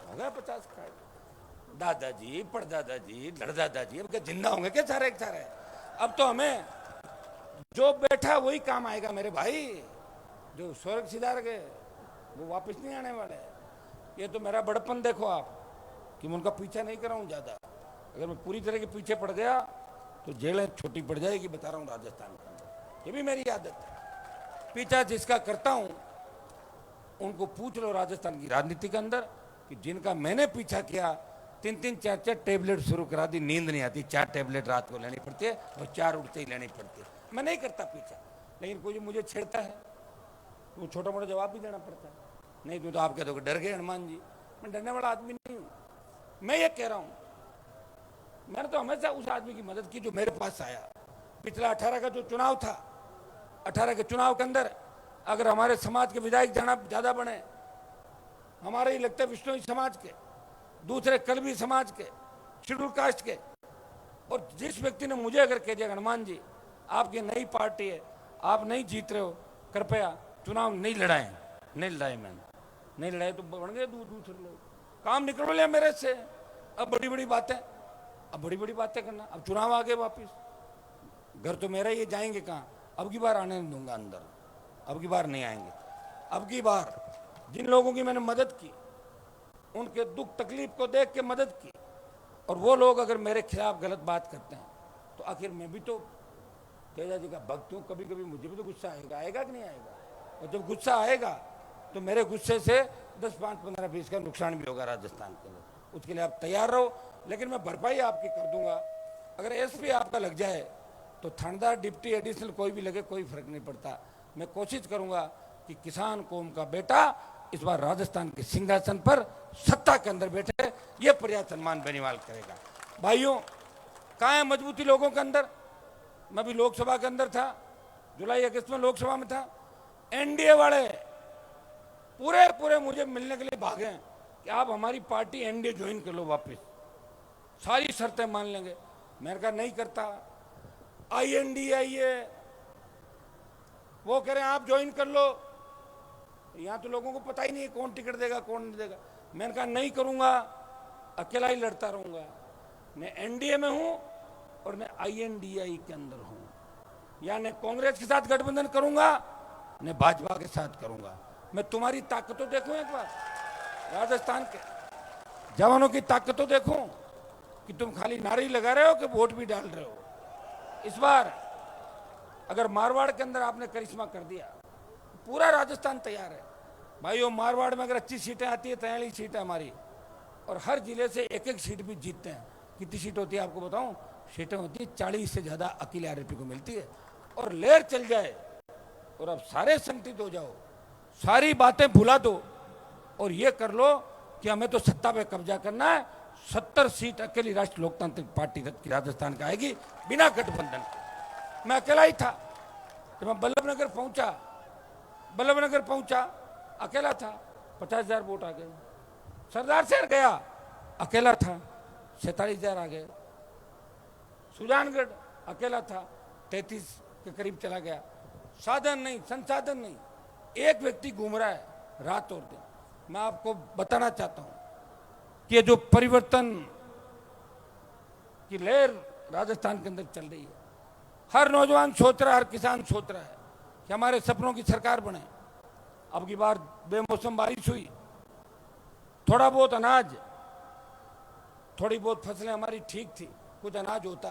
हो गया 50 का। दादाजी, परदादाजी, लड़दादाजी, अब क्या जिंदा होंगे क्या सारे सारे? अब तो हमें जो बैठा वही काम आएगा मेरे भाई। जो स्वर्ग सिधार गए वो वापस नहीं आने वाले। ये तो मेरा बड़पन देखो आप, कि मैं उनका पीछा नहीं कर रहा हूँ ज्यादा। अगर मैं पूरी तरह के पीछे पड़ गया तो जेलें छोटी पड़ जाएगी, बता रहा हूँ राजस्थान के अंदर। ये भी मेरी आदत है। पीछा जिसका करता हूँ उनको पूछ लो राजस्थान की राजनीति के अंदर कि जिनका मैंने पीछा किया, 3-3, 4-4 टैबलेट शुरू करा दी, नींद नहीं आती, 4 टैबलेट रात को लेनी पड़ती है और 4 उठते ही लेनी पड़ती है। मैं नहीं करता पीछा, लेकिन कोई मुझे छेड़ता है तो छोटा मोटा जवाब भी देना पड़ता है। नहीं तो आप कह दोगे डर गए हनुमान जी। मैं डरने वाला आदमी नहीं हूँ। मैं ये कह रहा हूँ, मैंने तो हमेशा उस आदमी की मदद की जो मेरे पास आया। पिछला 18 का जो चुनाव था, 18 के चुनाव के अंदर अगर हमारे समाज के विधायक ज्यादा बने, हमारे ही लगते विष्णु समाज के, दूसरे कलवी समाज के, शेड्यूल कास्ट के, और जिस व्यक्ति ने मुझे अगर कह दिया हनुमान जी आपकी नई पार्टी है, आप नहीं जीत रहे हो, कृपया चुनाव नहीं लड़ाएं, नहीं लड़ाए, मैंने नहीं लड़ाए तो बन गए दूसरे लोग, काम निकल लिया मेरे से। अब बड़ी बड़ी बातें, अब बड़ी बड़ी बातें करना, अब चुनाव आ गए वापिस, घर तो मेरा ही, जाएंगे कहाँ? अब की बार आने नहीं दूंगा अंदर, अब की बार नहीं आएंगे। अब की बार जिन लोगों की मैंने मदद की, उनके दुख तकलीफ को देख के मदद की, और वो लोग अगर मेरे खिलाफ गलत बात करते हैं तो आखिर मैं भी तो तेजा जी का भक्त हूँ, कभी कभी मुझे भी तो गुस्सा आएगा, आएगा कि नहीं आएगा? और जब गुस्सा आएगा तो मेरे गुस्से से 10, 5, 15, 20 का नुकसान भी होगा राजस्थान के अंदर। उसके लिए आप तैयार रहो, लेकिन मैं भरपाई आपकी कर दूंगा। अगर एसपी आपका लग जाए तो थानेदार, डिप्टी, एडिशनल कोई भी लगे, कोई फर्क नहीं पड़ता। मैं कोशिश करूंगा कि किसान कौम का बेटा इस बार राजस्थान के सिंहासन पर सत्ता के अंदर बैठे, ये प्रयास सलमान बेनीवाल करेगा। भाइयों, कहाँ है मजबूती लोगों के अंदर? मैं भी लोकसभा के अंदर था, जुलाई अगस्त में लोकसभा में था। एनडीए वाले पूरे मुझे मिलने के लिए भागे हैं कि आप हमारी पार्टी एनडीए ज्वाइन कर लो वापस, सारी शर्तें मान लेंगे। मैंने कहा नहीं करता, INDA है, वो कह रहे हैं आप ज्वाइन कर लो। यहाँ तो लोगों को पता ही नहीं है कौन टिकट देगा कौन नहीं देगा। मैंने कहा नहीं करूंगा, अकेला ही लड़ता रहूंगा। मैं एनडीए में हूं और मैं INDA के अंदर हूं, या न कांग्रेस के साथ गठबंधन करूंगा न भाजपा के साथ करूंगा। मैं तुम्हारी ताकत तो देखूं एक बार, राजस्थान के जवानों की ताकत तो देखूं कि तुम खाली नारे लगा रहे हो कि वोट भी डाल रहे हो। इस बार अगर मारवाड़ के अंदर आपने करिश्मा कर दिया, पूरा राजस्थान तैयार है। भाइयों, मारवाड़ में अगर अच्छी सीटें आती है, 43 सीटें हमारी, और हर जिले से एक एक सीट भी जीतते हैं। कितनी सीट होती है आपको बताऊं? सीटें होती है 40 से ज्यादा अकेले आरएलपी को मिलती है। और लहर चल जाए और अब सारे संगठित हो जाओ, सारी बातें भुला दो और ये कर लो कि हमें तो सत्ता पे कब्जा करना है। 70 सीट अकेली राष्ट्रीय लोकतांत्रिक पार्टी की राजस्थान का आएगी बिना गठबंधन के। मैं अकेला ही था जब मैं बल्लभनगर पहुंचा, अकेला था, 50,000 वोट आ गए। सरदार शहर गया, अकेला था, 47,000 आ गए। सुजानगढ़ अकेला था, 33 के करीब चला गया। साधन नहीं, संसाधन नहीं, एक व्यक्ति घूम रहा है रात और दिन। मैं आपको बताना चाहता हूं कि ये जो परिवर्तन की लहर राजस्थान के अंदर चल रही है, हर नौजवान सोच रहा है, हर किसान सोच रहा है कि हमारे सपनों की सरकार बने। अब की बार बेमौसम बारिश हुई, थोड़ा बहुत अनाज, थोड़ी बहुत फसलें हमारी ठीक थी, कुछ अनाज होता,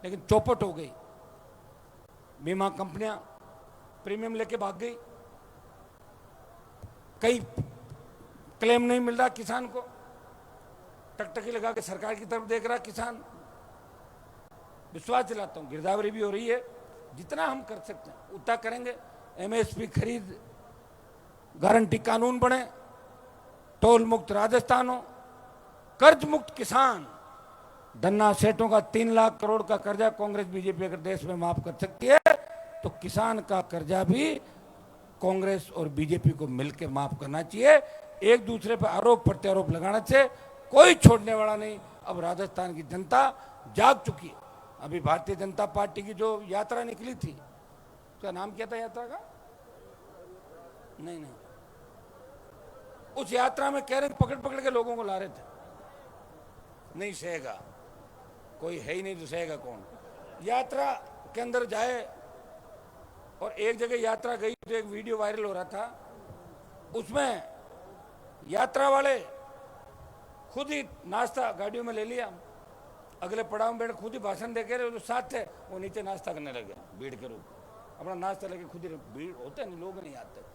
लेकिन चौपट हो गई। बीमा कंपनियां प्रीमियम लेके भाग गई, कई क्लेम नहीं मिल रहा किसान को, टकटकी लगा के सरकार की तरफ देख रहा किसान। विश्वास दिलाता हूं, गिरदावरी भी हो रही है, जितना हम कर सकते हैं उतना करेंगे। MSP खरीद गारंटी कानून बने, टोल मुक्त राजस्थान हो, कर्ज मुक्त किसान। धन्ना सेठों का 3 लाख करोड़ का कर्जा कांग्रेस बीजेपी अगर देश में माफ कर सकती है, तो किसान का कर्जा भी कांग्रेस और बीजेपी को मिलकर माफ करना चाहिए। एक दूसरे पर आरोप प्रत्यारोप लगाने से कोई छोड़ने वाला नहीं। अब राजस्थान की जनता जाग चुकी है। अभी भारतीय जनता पार्टी की जो यात्रा निकली थी, उसका नाम क्या था यात्रा का? नहीं, उस यात्रा में कह रहे पकड़ पकड़ के लोगों को ला रहे थे। नहीं सहेगा, कोई है ही नहीं तो सहेगा कौन? यात्रा के अंदर जाए, और एक जगह यात्रा गई तो एक वीडियो वायरल हो रहा था, उसमें यात्रा वाले खुद ही नाश्ता गाड़ियों में ले लिया, अगले पड़ाव में बैठ खुद ही भाषण दे के जो साथ थे वो नीचे नाश्ता करने लगे भीड़ के रूप, अपना नाश्ता लेके खुद ही। भीड़ होते नहीं, लोग नहीं आते।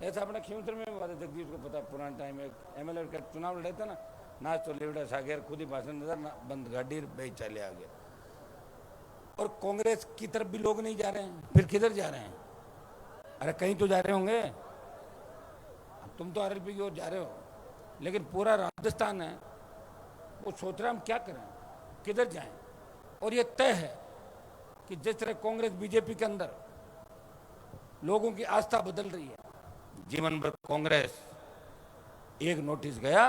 ऐसा अपना खींवसर में बात है, जगदीश को पता, पुराने टाइम में MLA का चुनाव लड़े थे ना, नाच तो लेवड़ा सागर खुद ही भाषण देता, बंद गाड़ी बेच चले आगे। और कांग्रेस की तरफ भी लोग नहीं जा रहे हैं, फिर किधर जा रहे हैं? अरे कहीं तो जा रहे होंगे, तुम तो RLP की ओर जा रहे हो, लेकिन पूरा राजस्थान है वो सोच रहा हम क्या करें, किधर जाएं। और ये तय है कि जिस तरह कांग्रेस बीजेपी के अंदर लोगों की आस्था बदल रही है, जीवन भर कांग्रेस, एक नोटिस गया,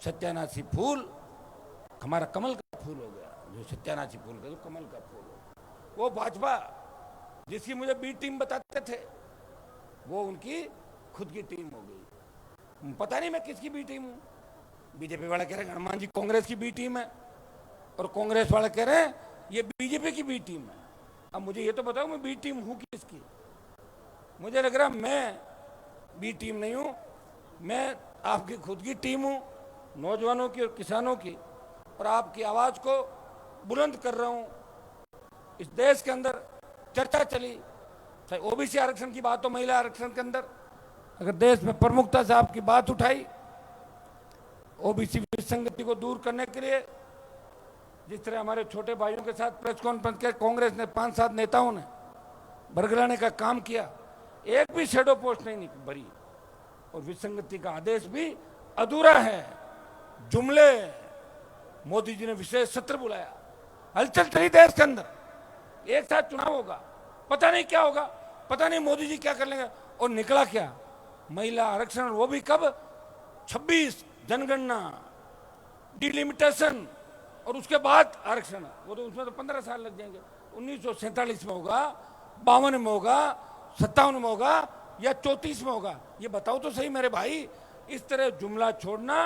सत्यानाशी फूल हमारा कमल का फूल हो गया, जो सत्यानाशी फूल का जो कमल का फूल हो। वो भाजपा जिसकी मुझे बी टीम बताते थे, वो उनकी खुद की टीम हो गई। पता नहीं मैं किसकी बी टीम हूं, बीजेपी वाले कह रहे हैं हनुमान जी कांग्रेस की बी टीम है, और कांग्रेस वाले कह रहे हैं ये बीजेपी की बी टीम है। अब मुझे ये तो बताओ मैं बी टीम हूं किसकी? मुझे लग रहा मैं बी टीम नहीं हूं, मैं आपकी खुद की टीम हूं, नौजवानों की और किसानों की, और आपकी आवाज को बुलंद कर रहा हूं। इस देश के अंदर चर्चा चली, चाहे ओबीसी आरक्षण की बात हो, महिला आरक्षण के अंदर, अगर देश में प्रमुखता से आपकी बात उठाई, ओबीसी विसंगति को दूर करने के लिए जिस तरह हमारे छोटे भाइयों के साथ प्रेस कॉन्फ्रेंस के कांग्रेस ने 5-7 नेताओं ने बरगलाने का काम किया, एक भी शेडो पोस्ट नहीं भरी, और विसंगति का आदेश भी अधूरा है। जुमले, मोदी जी ने विशेष सत्र बुलाया, हलचल चली देश के अंदर, एक साथ चुनाव होगा, पता नहीं क्या होगा, पता नहीं मोदी जी क्या कर लेंगे, और निकला क्या? महिला आरक्षण, वो भी कब? 26 जनगणना, डिलिमिटेशन, और उसके बाद आरक्षण, वो तो उसमें तो 15 साल लग जाएंगे। 1947 में होगा, 52 में होगा, 57 में होगा, या 34 में होगा? ये बताओ तो सही मेरे भाई। इस तरह जुमला छोड़ना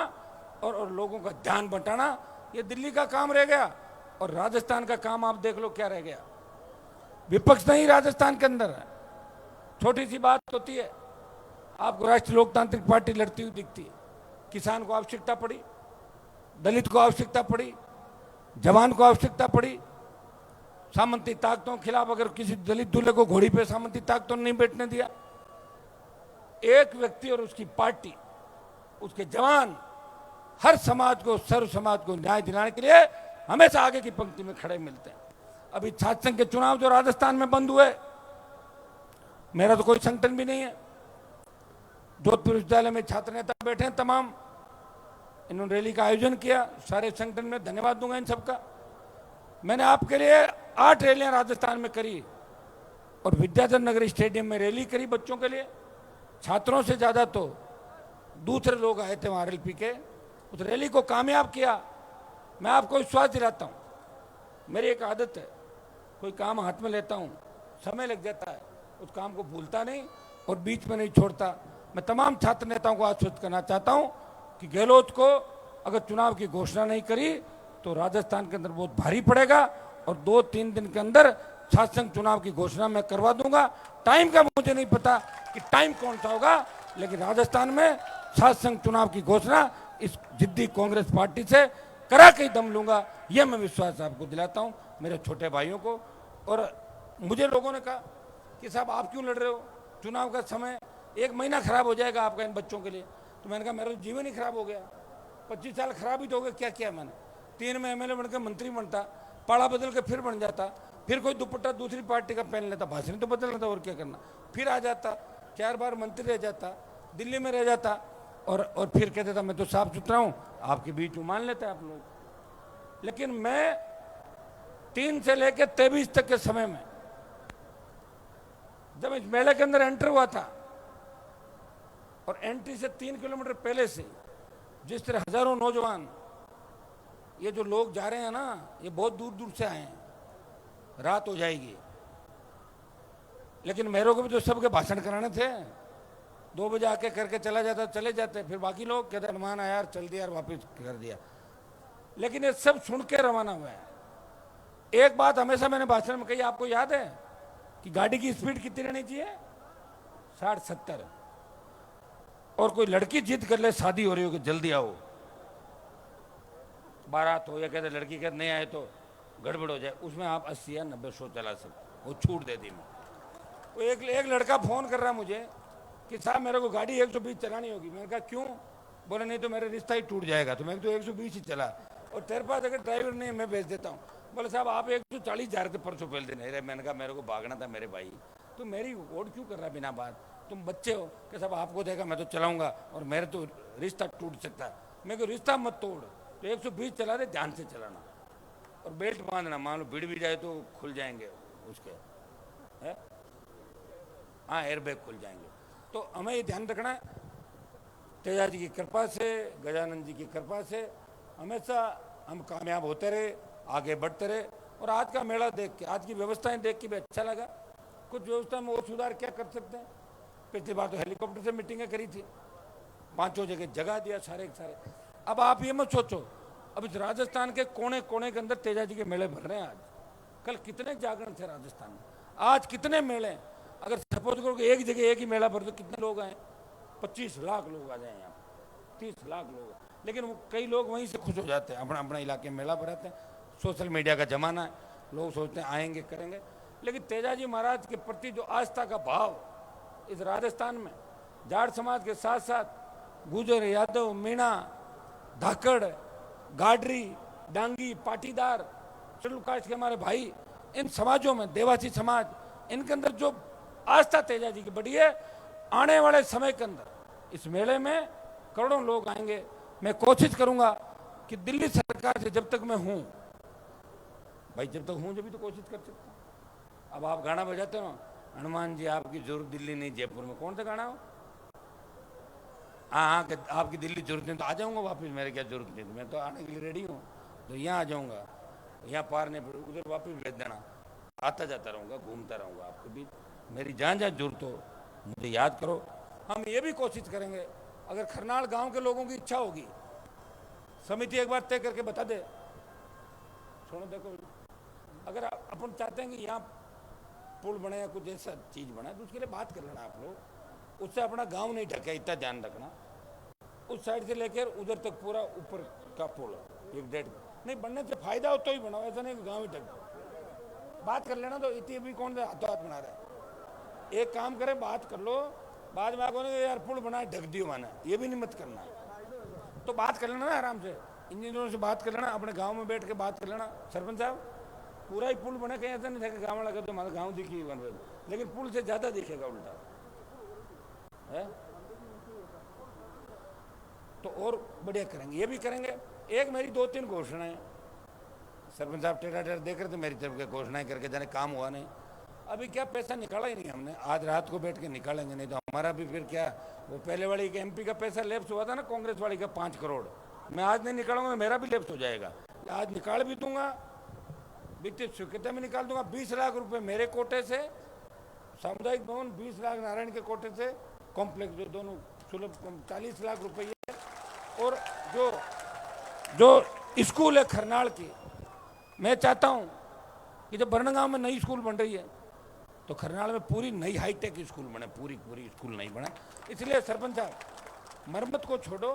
और लोगों का ध्यान बंटाना, ये दिल्ली का काम रह गया, और राजस्थान का काम आप देख लो क्या रह गया। विपक्ष नहीं राजस्थान के अंदर है। छोटी सी बात होती है, आपको राष्ट्रीय लोकतांत्रिक पार्टी लड़ती हुई दिखती है, किसान को आवश्यकता पड़ी, दलित को आवश्यकता पड़ी, जवान को आवश्यकता पड़ी, सामंती ताकतों के खिलाफ अगर किसी दलित दूल्हे को घोड़ी पे सामंती ताकतों ने नहीं बैठने दिया, एक व्यक्ति और उसकी पार्टी, उसके जवान हर समाज को, सर्व समाज को न्याय दिलाने के लिए हमेशा आगे की पंक्ति में खड़े मिलते हैं। अभी छात्र संघ के चुनाव जो राजस्थान में बंद हुए, मेरा तो कोई संगठन भी नहीं है, जोधपुर विश्वविद्यालय में छात्र नेता बैठे हैं तमाम, इन्होंने रैली का आयोजन किया, सारे संगठन में धन्यवाद दूंगा इन सबका। मैंने आपके लिए 8 रैलियां राजस्थान में करी, और विद्याधर नगर स्टेडियम में रैली करी बच्चों के लिए। छात्रों से ज्यादा तो दूसरे लोग आए थे वहां RLP के, उस रैली को कामयाब किया। मैं आपको विश्वास दिलाता हूं, मेरी एक आदत है, कोई काम हाथ में लेता हूं, समय लग जाता है, उस काम को भूलता नहीं और बीच में नहीं छोड़ता। मैं तमाम छात्र नेताओं को आश्वस्त करना चाहता हूं कि गहलोत को अगर चुनाव की घोषणा नहीं करी तो राजस्थान के अंदर बहुत भारी पड़ेगा, और 2-3 दिन के अंदर छात्र संघ चुनाव की घोषणा मैं करवा दूंगा। टाइम का मुझे नहीं पता कि टाइम कौन सा होगा, लेकिन राजस्थान में छात्र संघ चुनाव की घोषणा इस जिद्दी कांग्रेस पार्टी से करा के ही दम लूंगा, यह मैं विश्वास आपको दिलाता हूं, मेरे छोटे भाइयों को। और मुझे लोगों ने कहा कि साहब आप क्यों लड़ रहे हो, चुनाव का समय 1 महीना खराब हो जाएगा आपका इन बच्चों के लिए। तो मैंने कहा मेरा तो जीवन ही खराब हो गया, 25 साल खराब ही तो हो गए। क्या किया मैंने? 3 में MLA बनकर मंत्री बनता, पाड़ा बदल के फिर बन जाता, फिर कोई दुपट्टा दूसरी पार्टी का पहन लेता, भाषण तो बदल लेता, और क्या करना, फिर आ जाता, 4 बार मंत्री रह जाता, दिल्ली में रह जाता, और फिर कहते था मैं तो साफ सुथरा हूं, आपके बीच में मान लेते आप लोग। लेकिन मैं 3 से लेकर 23 तक के समय में जब इस मेले के अंदर एंटर हुआ था, और एंट्री से 3 किलोमीटर पहले से जिस तरह हजारों नौजवान, ये जो लोग जा रहे हैं ना, ये बहुत दूर दूर से आए हैं, रात हो जाएगी, लेकिन मेरे को भी तो सबके भाषण कराने थे। 2 बजे आके करके चले जाते, फिर बाकी लोग कहते हनुमान आया यार, चल दिया यार, वापिस कर दिया। लेकिन ये सब सुन के रवाना हुआ है। एक बात हमेशा मैंने भाषण में कही, आपको याद है कि गाड़ी की स्पीड कितनी रहनी चाहिए? 60-70। और कोई लड़की जिद कर ले, शादी हो रही हो कि जल्दी आओ, बारात हो या कहते लड़की कहते नहीं आए तो गड़बड़ हो जाए, उसमें आप 80 या 90-100 चला सकते, वो छूट दे दी मैं। वो एक लड़का फोन कर रहा मुझे कि साहब मेरे को गाड़ी 120 चलानी होगी। मैंने कहा क्यों? बोले नहीं तो मेरा रिश्ता ही टूट जाएगा। तो मैंने तो 120 ही चला, और तेरे पास अगर ड्राइवर नहीं मैं भेज देता हूँ। बोले साहब आप 140 जा रहे थे परसों पहले दिन। अरे मैंने कहा मेरे को भागना था मेरे भाई, तो मेरी वोट क्यों कर रहा है बिना बात? तुम बच्चे हो कि साहब आपको देगा मैं तो चलाऊंगा, और मेरे तो रिश्ता टूट सकता है। मैं को रिश्ता मत तोड़, तो 120 चला दे, ध्यान से चलाना, और बेल्ट बांधना, मान लो भिड़ भी जाए तो खुल जाएंगे उसके, है हाँ एयरबैग खुल जाएंगे। तो हमें ये ध्यान रखना है। तेजा जी की कृपा से, गजानंद जी की कृपा से हमेशा हम कामयाब होते रहे, आगे बढ़ते रहे। और आज का मेला देख के, आज की व्यवस्थाएं देख के भी अच्छा लगा। कुछ व्यवस्था में और सुधार क्या कर सकते हैं? पिछली बार तो हेलीकॉप्टर से मीटिंगें करी थी, 5 जगह दिया सारे के सारे। अब आप ये मत सोचो, अब इस राजस्थान के कोने कोने के अंदर तेजा जी के मेले भर रहे हैं आज। कल कितने जागरण थे राजस्थान में, आज कितने मेले हैं। अगर सपोज करो कि एक जगह एक ही मेला भर, तो कितने लोग आए? 25 लाख लोग आ जाए यहाँ, 30 लाख लोग। लेकिन वो कई लोग वहीं से खुश हो जाते हैं, अपना अपना इलाके में मेला भराते हैं। सोशल मीडिया का जमाना है, लोग सोचते हैं आएंगे करेंगे। लेकिन तेजाजी महाराज के प्रति जो आस्था का भाव इस राजस्थान में जाट समाज के साथ साथ गुजर, यादव, मीणा, धाकड़, गाडरी, डांगी, पाटीदार, शेड्यूल कास्ट के हमारे भाई, इन समाजों में देवासी समाज, इनके अंदर जो आस्था तेजाजी की बढ़ी है, आने वाले समय के अंदर इस मेले में करोड़ों लोग आएंगे। मैं कोशिश करूंगा कि दिल्ली सरकार से जब तक मैं हूं, भाई जब तक हूं जब भी तो कोशिश कर सकता हूं। अब आप गाना बजाते हो, हनुमान जी आपकी जरूरत दिल्ली नहीं जयपुर में, कौन सा गाना हो? हाँ हाँ, आपकी दिल्ली जरूरत नहीं तो आ जाऊंगा वापस, मेरे क्या जरूरत नहीं, मैं तो आने के लिए रेडी हूँ, तो यहाँ आ जाऊंगा, यहाँ पार नहीं उधर वापस भेज देना, आता जाता रहूँगा, घूमता रहूँगा आपके बीच। मेरी जहाँ जहाँ जरूरत हो मुझे याद करो। हम ये भी कोशिश करेंगे, अगर खरनाल गांव के लोगों की इच्छा होगी, समिति एक बार तय करके बता दे, सुनो देखो, अगर अपन चाहते हैं कि यहाँ पुल बने या कुछ ऐसा चीज बने, तो उसके लिए बात कर लेना आप लोग। उससे अपना गांव नहीं ढके, इतना ध्यान रखना। उस साइड से लेकर उधर तक पूरा ऊपर का पुल 1-1.5 नहीं बनने से फायदा हो तो ही बनाओ, ऐसा नहीं कि गाँव ही ढक। बात कर लेना, तो इतनी भी कौन हाथों हाथ बना रहा है। एक काम करे, बात कर लो, बाद में आपको यार पुल बनाए ढक दियो माना, ये भी नहीं मत करना। तो बात कर लेना ना आराम से, इंजीनियरों से बात कर लेना, अपने गांव में बैठ के बात कर लेना। सरपंच साहब, पूरा ही पुल बने, कहीं ऐसा नहीं था कि गाँव लगा तो हमारा गाँव दिखी बन रहे, लेकिन पुल से ज्यादा दिखेगा उल्टा है। तो और बढ़िया करेंगे, ये भी करेंगे। एक मेरी 2-3 घोषणाएं, सरपंच साहब टेढ़ा देख रहे थे मेरी तरफ के, घोषणाएं करके जाने काम हुआ नहीं। अभी क्या पैसा निकाला ही नहीं हमने, आज रात को बैठ के निकालेंगे, नहीं तो हमारा भी फिर क्या, वो पहले वाली के MP का पैसा लेप्स हुआ था ना, कांग्रेस वाली का 5 करोड़, मैं आज नहीं निकालूंगा, मेरा भी लेप्स हो जाएगा। आज निकाल भी दूंगा, वित्तीय स्वीकृति में निकाल दूंगा। 20 लाख रुपए मेरे कोटे से, सामुदायिक भवन 20 लाख नारायण के कोटे से, कॉम्प्लेक्स जो दोनों सुलभ 40 लाख रुपए, और जो स्कूल है खरनाल की, मैं चाहता हूं कि जब बरनगांव में नई स्कूल बन रही है तो खरनाल में पूरी नई हाईटेक स्कूल बने, पूरी स्कूल नहीं बने। इसलिए सरपंच साहब, मरम्मत को छोड़ो,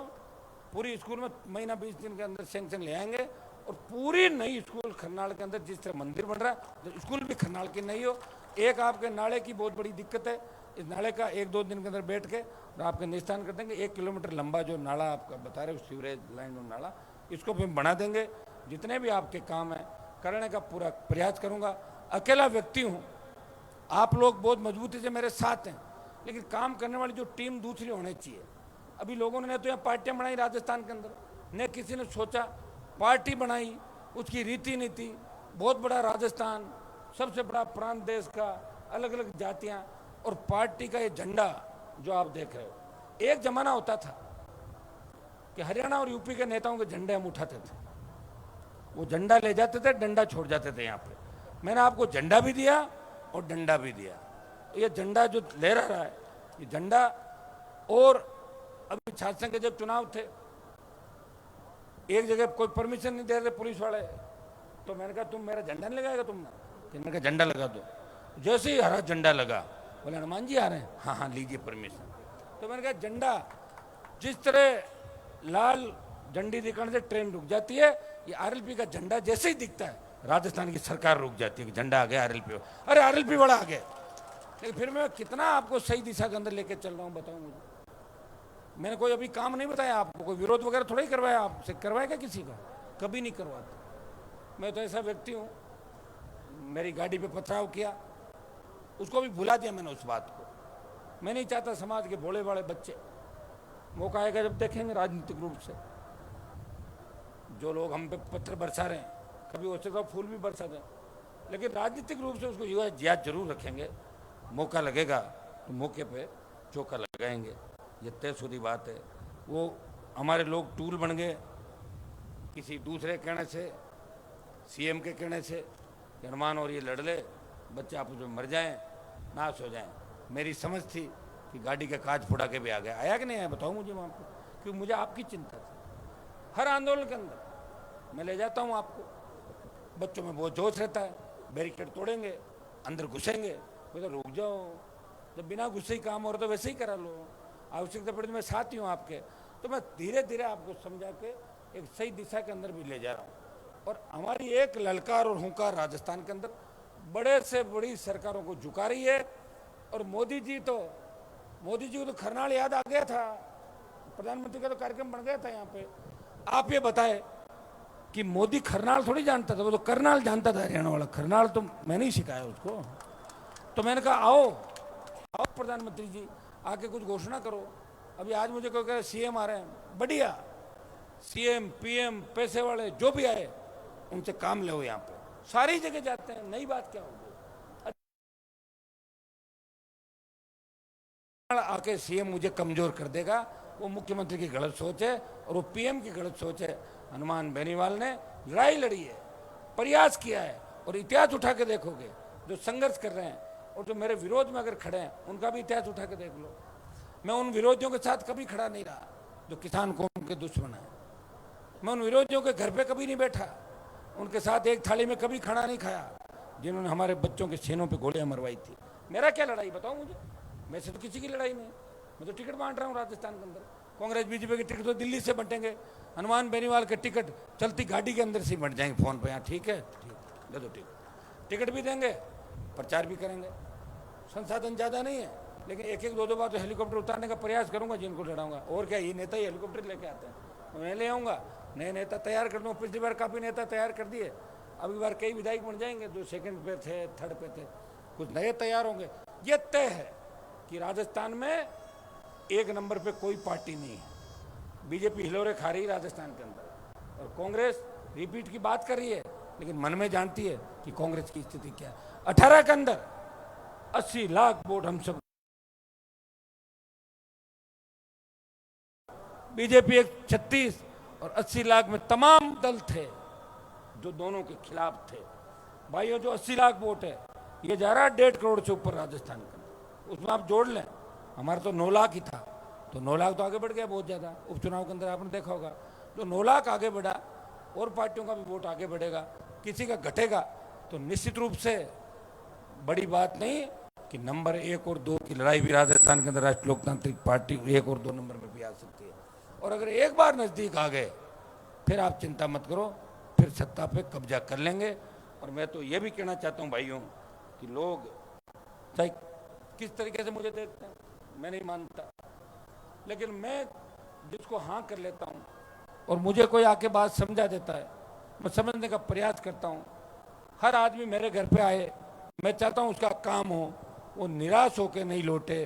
पूरी स्कूल में महीना 20 दिन के अंदर सैंक्शन ले आएंगे, और पूरी नई स्कूल खरनाल के अंदर, जिस तरह मंदिर बन रहा है, तो स्कूल भी खरनाल की नहीं हो। एक आपके नाले की बहुत बड़ी दिक्कत है, इस नाले का 1-2 दिन के अंदर बैठ के और आपके निस्तान कर देंगे। 1 किलोमीटर लंबा जो नाला आपका बता रहे हो, सीवरेज लाइन और नाला, इसको भी बना देंगे। जितने भी आपके काम है करने का पूरा प्रयास करूंगा। अकेला व्यक्ति हूं, आप लोग बहुत मजबूती से मेरे साथ हैं, लेकिन काम करने वाली जो टीम दूसरी होनी चाहिए। अभी लोगों ने तो यहाँ पार्टियां बनाई राजस्थान के अंदर, न किसी ने सोचा, पार्टी बनाई, उसकी रीति नीति, बहुत बड़ा राजस्थान, सबसे बड़ा प्रांत देश का, अलग अलग जातियां, और पार्टी का ये झंडा जो आप देख रहे हो। एक जमाना होता था कि हरियाणा और यूपी के नेताओं के झंडे हम उठाते थे, वो झंडा ले जाते थे, डंडा छोड़ जाते थे यहाँ पे। मैंने आपको झंडा भी दिया और डंडा भी दिया। ये झंडा जो लहरा रहा है, ये झंडा, और अभी छात्र संघ के जब चुनाव थे, एक जगह कोई परमिशन नहीं दे रहे पुलिस वाले, तो मैंने कहा तुम मेरा झंडा नहीं लगाएगा तुमने? तो मैंने कहा झंडा लगा दो। जैसे ही हरा झंडा लगा, बोले हनुमान जी आ रहे हैं, हाँ हाँ लीजिए परमिशन। तो मैंने कहा झंडा, जिस तरह लाल झंडी दिखाने से ट्रेन रुक जाती है, ये RLP का झंडा जैसे ही दिखता है राजस्थान की सरकार रुक जाती है कि झंडा आ गया RLP, अरे RLP वाला आ गया। लेकिन फिर मैं कितना आपको सही दिशा के अंदर लेके चल रहा हूँ बताऊँ मुझे? मैंने कोई अभी काम नहीं बताया आपको, कोई विरोध वगैरह थोड़ा ही करवाया, आपसे करवाएगा किसी का? कभी नहीं करवाता। मैं तो ऐसा व्यक्ति हूँ, मेरी गाड़ी पे पथराव किया, उसको भी भुला दिया मैंने उस बात को। मैं नहीं चाहता समाज के भोले भाले बच्चे, मौका आएगा जब देखेंगे राजनीतिक रूप से, जो लोग हम पे पत्थर बरसा रहे हैं, कभी हो सकता फूल भी बरसा दें, लेकिन राजनीतिक रूप से उसको याद जरूर रखेंगे। मौका लगेगा तो मौके पे चौका लगाएंगे, ये तयशुदी बात है। वो हमारे लोग टूल बन गए किसी दूसरे कहने से, CM के कहने से, हनुमान और ये लड़ ले, बच्चे आपस में मर जाएं, नाश हो जाएं। मेरी समझ थी कि गाड़ी का कांच फोड़ा के भी आ गया, आया कि नहीं आया बताओ मुझे वहाँ पर, क्योंकि मुझे आपकी चिंता थी। हर आंदोलन के अंदर मैं ले जाता हूं आपको। बच्चों में बहुत जोश रहता है, बैरिकेड तोड़ेंगे, अंदर घुसेंगे, मैं तो रुक जाओ, जब बिना घुसे ही काम हो रहा तो वैसे ही करा लो, आवश्यकता पड़ी तो मैं साथ ही हूँ आपके। तो मैं धीरे धीरे आपको समझा के एक सही दिशा के अंदर भी ले जा रहा हूँ। और हमारी एक ललकार और हुंकार राजस्थान के अंदर बड़े से बड़ी सरकारों को झुका रही है। और मोदी जी को तो खरनाल याद आ गया था, प्रधानमंत्री का तो कार्यक्रम बन गया था यहाँ पे। आप ये बताए कि मोदी खरनाल थोड़ी जानता था, वो तो करनाल जानता था, हरियाणा वाला। खरनाल तो मैंने ही सिखाया उसको। तो मैंने कहा आओ प्रधानमंत्री जी, आके कुछ घोषणा करो। अभी आज मुझे कोई कहे सीएम आ रहे हैं, बढ़िया, सीएम पीएम पैसे वाले जो भी आए उनसे काम लो, यहाँ पे सारी जगह जाते हैं, नई बात क्या होगी। आके सीएम मुझे कमजोर कर देगा, वो मुख्यमंत्री की गलत सोच है और वो पीएम की गलत सोच है। हनुमान बेनीवाल ने लड़ाई लड़ी है, प्रयास किया है, और इतिहास उठा के देखोगे जो संघर्ष कर रहे हैं और जो मेरे विरोध में अगर खड़े हैं उनका भी इतिहास उठा के देख लो। मैं उन विरोधियों के साथ कभी खड़ा नहीं रहा जो किसान कौम के दुश्मन है। मैं उन विरोधियों के घर पे कभी नहीं बैठा, उनके साथ एक थाली में कभी खाना नहीं खाया जिन्होंने हमारे बच्चों के सीनों पे गोलियां मरवाई थी। मेरा क्या लड़ाई बताओ मुझे, मैं से तो किसी की लड़ाई नहीं। मैं तो टिकट बांट रहा हूँ राजस्थान के अंदर। कांग्रेस बीजेपी के टिकट तो दिल्ली से बंटेंगे, हनुमान बेनीवाल के टिकट चलती गाड़ी के अंदर से बंट जाएंगे फोन पे। यहाँ ठीक है, ठीक दे दो टिकट भी देंगे, प्रचार भी करेंगे। संसाधन ज़्यादा नहीं है, लेकिन एक एक दो बार तो हेलीकॉप्टर उतारने का प्रयास करूंगा जिनको लड़ाऊंगा। और क्या, ये नेता ही हेलीकॉप्टर लेके आते हैं, मैं ले आऊँगा, नए नेता तैयार कर दूँगा। पिछली बार काफ़ी नेता तैयार कर दिए, अब की बार कई विधायक बन जाएंगे जो सेकंड पे थे, थर्ड पे थे, कुछ नए तैयार होंगे। ये तय है कि राजस्थान में एक नंबर पे कोई पार्टी नहीं है। बीजेपी हिलोरे खा रही है राजस्थान के अंदर, और कांग्रेस रिपीट की बात कर रही है, लेकिन मन में जानती है कि कांग्रेस की स्थिति क्या है। 18 के अंदर 80 लाख वोट हम सब, बीजेपी एक 36 और 80 लाख में तमाम दल थे जो दोनों के खिलाफ थे। भाइयों, जो 80 लाख वोट है ये जा रहा है 1.5 करोड़ से ऊपर राजस्थान का। उसमें आप जोड़ लें, हमारा तो 9 लाख ही था, तो 9 लाख तो आगे बढ़ गया बहुत ज़्यादा। उपचुनाव के अंदर आपने देखा होगा, जो 9 लाख आगे बढ़ा, और पार्टियों का भी वोट आगे बढ़ेगा, किसी का घटेगा तो निश्चित रूप से बड़ी बात नहीं कि नंबर 1 और 2 की लड़ाई भी राजस्थान के अंदर राष्ट्रीय लोकतांत्रिक पार्टी 1 और 2 नंबर में भी आ सकती है। और अगर एक बार नज़दीक आ गए फिर आप चिंता मत करो, फिर सत्ता पे कब्जा कर लेंगे। और मैं तो ये भी कहना चाहता हूँ भाइयों कि लोग चाहे किस तरीके से मुझे देखते हैं, मैं नहीं मानता, लेकिन मैं जिसको हाँ कर लेता हूँ और मुझे कोई आके बात समझा देता है, मैं समझने का प्रयास करता हूँ। हर आदमी मेरे घर पे आए, मैं चाहता हूँ उसका काम हो, वो निराश होकर नहीं लौटे,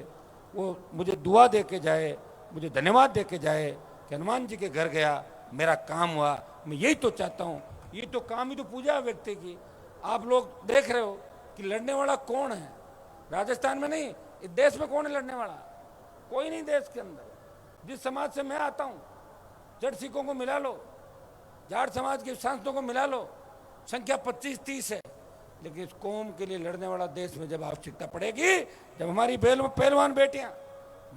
वो मुझे दुआ दे के जाए, मुझे धन्यवाद दे के जाए कि हनुमान जी के घर गया, मेरा काम हुआ। मैं यही तो चाहता हूँ, ये तो काम ही तो पूजा है व्यक्ति की। आप लोग देख रहे हो कि लड़ने वाला कौन है राजस्थान में, नहीं इस देश में कौन है लड़ने वाला? कोई नहीं देश के अंदर। जिस समाज से मैं आता हूँ, जट सिखों को मिला लो, जाट समाज के सांसदों को मिला लो, संख्या 25-30 है, लेकिन इस कौम के लिए लड़ने वाला देश में जब आवश्यकता पड़ेगी, जब हमारी पहलवान बेटियां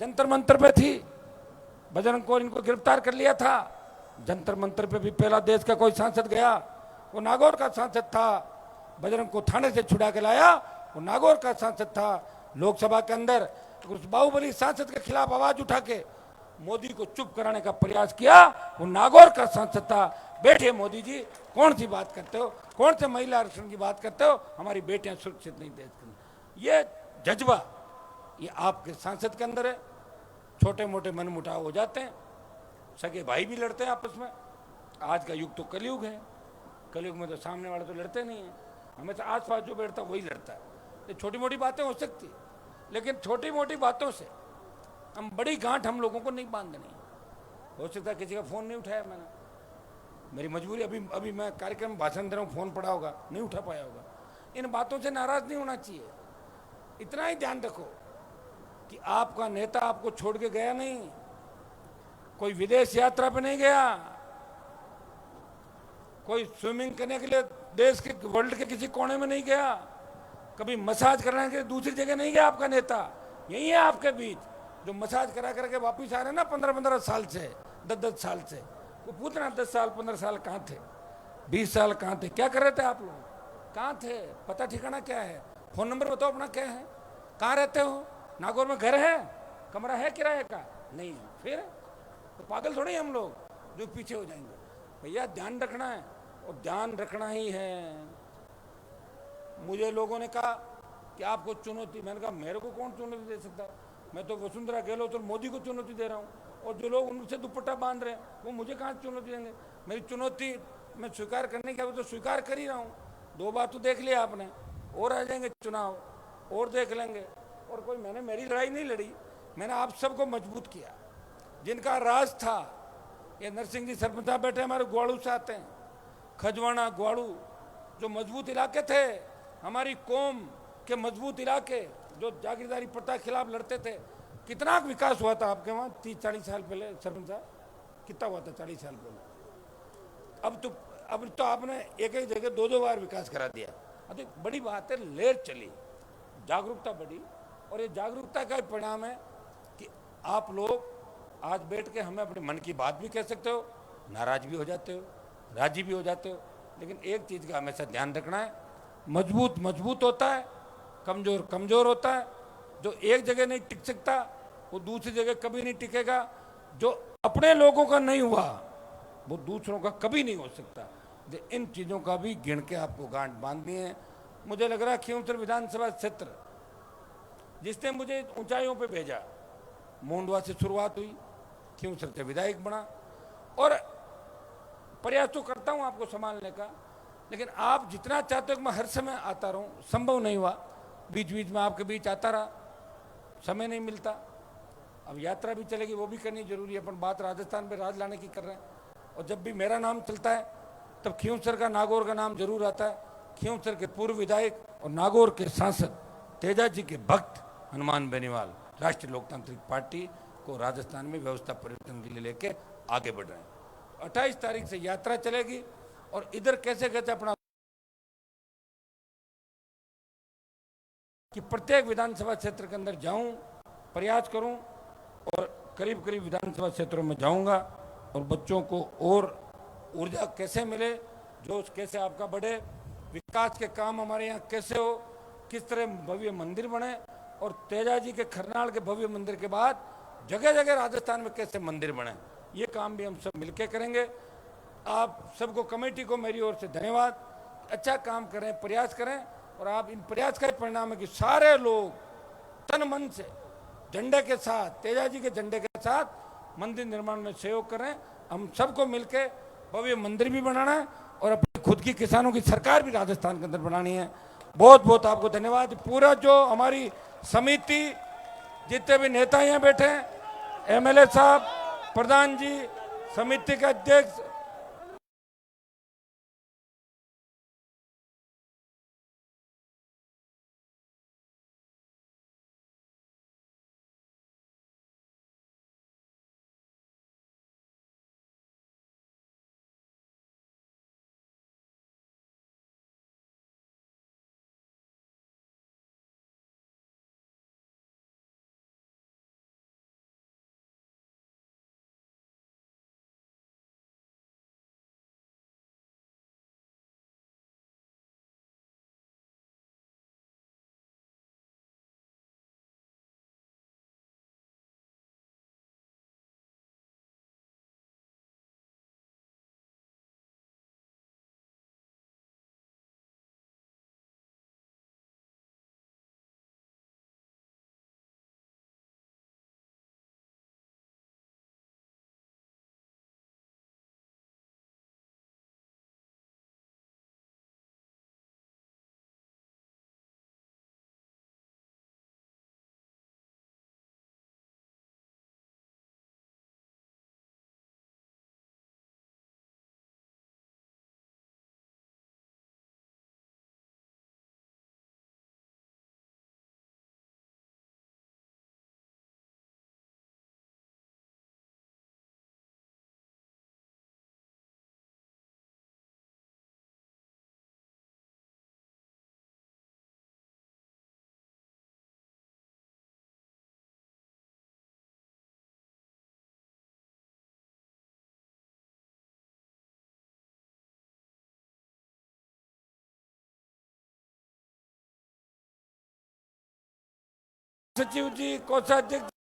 जंतर मंतर पे थी, बजरंग कौर इनको गिरफ्तार कर लिया था, जंतर मंतर पे भी पहला देश का कोई सांसद गया, वो नागौर का सांसद था। बजरंग को थाने से छुड़ा के लाया, वो नागौर का सांसद था। लोकसभा के अंदर उस बाहुबली सांसद के खिलाफ आवाज उठा के मोदी को चुप कराने का प्रयास किया, वो नागौर का सांसद था। बैठे मोदी जी, कौन सी बात करते हो, कौन से महिला आरक्षण की बात करते हो, हमारी बेटियां सुरक्षित नहीं देश के अंदर। ये जज्बा ये आपके सांसद के अंदर है। छोटे मोटे मनमुटाव हो जाते हैं, सगे भाई भी लड़ते हैं आपस में। आज का युग तो कलयुग है, कलयुग में तो सामने वाले तो लड़ते नहीं है, हमेशा आसपास जो बैठता वही लड़ता है। ये छोटी मोटी बातें हो सकती, लेकिन छोटी मोटी बातों से हम बड़ी गांठ हम लोगों को नहीं बांधनी। हो सकता है किसी का फोन नहीं उठाया मैंने, मेरी मजबूरी, अभी मैं कार्यक्रम में भाषण दे रहा हूँ, फोन पड़ा होगा, नहीं उठा पाया होगा। इन बातों से नाराज नहीं होना चाहिए। इतना ही ध्यान रखो कि आपका नेता आपको छोड़ के गया नहीं, कोई विदेश यात्रा पे नहीं गया, कोई स्विमिंग करने के लिए देश के वर्ल्ड के किसी कोने में नहीं गया, कभी मसाज कराने के लिए दूसरी जगह नहीं गया। आपका नेता यही है आपके बीच, जो मसाज करा करके वापिस आ रहे हैं ना 15-15 साल से, 10-10 साल से, वो पूछना 10 साल 15 साल कहाँ थे, 20 साल कहाँ थे, क्या कर रहे थे आप लोग, कहाँ थे, पता ठिकाना क्या है, फोन नंबर बताओ अपना क्या है, कहाँ रहते हो, नागौर में घर है, कमरा है किराए का, नहीं है, फिर तो पागल थोड़े ही हम लोग जो पीछे हो जाएंगे। भैया ध्यान रखना है, और ध्यान रखना ही है। मुझे लोगों ने कहा कि आपको चुनौती, मैंने कहा मेरे को कौन चुनौती दे सकता है, मैं तो वसुंधरा गहलोत और मोदी को चुनौती दे रहा हूँ, और जो लोग उनसे दुपट्टा बांध रहे हैं वो मुझे कहाँ चुनौती देंगे। मेरी चुनौती मैं स्वीकार करने की, तो स्वीकार कर ही रहा हूँ। 2 बार तो देख लिया आपने, और आ जाएंगे चुनाव और देख लेंगे। और कोई मैंने मेरी लड़ाई नहीं लड़ी, मैंने आप सबको मजबूत किया। जिनका राज था, ये नरसिंह जी सरपंच साहब बैठे हमारे ग्वाड़ू से आते हैं, खजवाना ग्वाड़ू, जो मजबूत इलाके थे, हमारी कौम के मजबूत इलाके, जो जागीरदारी प्रथा के खिलाफ लड़ते थे। कितना विकास हुआ था आपके वहाँ 30-40 साल पहले सरपंच साहब, कितना हुआ था 40 साल पहले? अब तो आपने एक एक जगह 2-2 बार विकास करा दिया। अब तो बड़ी बात है, लेर चली, जागरूकता बढ़ी, और ये जागरूकता का परिणाम है कि आप लोग आज बैठ के हमें अपने मन की बात भी कह सकते हो, नाराज भी हो जाते हो, राजी भी हो जाते हो, लेकिन एक चीज़ का हमेशा ध्यान रखना है, मजबूत मजबूत होता है, कमजोर कमजोर होता है। जो एक जगह नहीं टिक सकता वो दूसरी जगह कभी नहीं टिकेगा। जो अपने लोगों का नहीं हुआ वो दूसरों का कभी नहीं हो सकता। इन चीज़ों का भी गिन के आपको गांठ बांधनी है। मुझे लग रहा है खींवसर विधानसभा क्षेत्र जिसने मुझे ऊंचाइयों पे भेजा, मोंडवा से शुरुआत हुई, खींवसर से विधायक बना, और प्रयास तो करता हूं आपको संभालने का, लेकिन आप जितना चाहते हो कि मैं हर समय आता रहूं, संभव नहीं हुआ। बीच बीच में आपके बीच आता रहा, समय नहीं मिलता। अब यात्रा भी चलेगी, वो भी करनी जरूरी है। अपन बात राजस्थान पे राज लाने की कर रहे हैं, और जब भी मेरा नाम चलता है तब खींवसर का, नागौर का नाम जरूर आता है। खींवसर के पूर्व विधायक और नागौर के सांसद तेजा जी के भक्त हनुमान बेनीवाल राष्ट्रीय लोकतांत्रिक पार्टी को राजस्थान में व्यवस्था परिवर्तन के लिए लेके आगे बढ़ रहे हैं। 28 तारीख से यात्रा चलेगी, और इधर कैसे कैसे अपना कि प्रत्येक विधानसभा क्षेत्र के अंदर जाऊं, प्रयास करूं, और करीब करीब विधानसभा क्षेत्रों में जाऊंगा, और बच्चों को और ऊर्जा कैसे मिले, जोश कैसे आपका बढ़े, विकास के काम हमारे यहाँ कैसे हो, किस तरह भव्य मंदिर बने, और तेजा जी के खरनाल के भव्य मंदिर के बाद जगह जगह राजस्थान में कैसे मंदिर बने, ये काम भी हम सब मिलकर करेंगे। आप सबको, कमेटी को मेरी ओर से धन्यवाद। अच्छा काम करें, प्रयास करें, और आप इन प्रयास का परिणाम है कि सारे लोग तन मन से झंडे के साथ, तेजा जी के झंडे के साथ मंदिर निर्माण में सहयोग करें। हम सबको मिलकर भव्य मंदिर भी बनाना है, और अपनी खुद की किसानों की सरकार भी राजस्थान के अंदर बनानी है। बहुत बहुत आपको धन्यवाद। पूरा जो हमारी समिति, जितने भी नेता यहाँ बैठे हैं, एमएलए साहब, प्रधान जी, समिति के अध्यक्ष, सचिव जी, कोषाध्यक्ष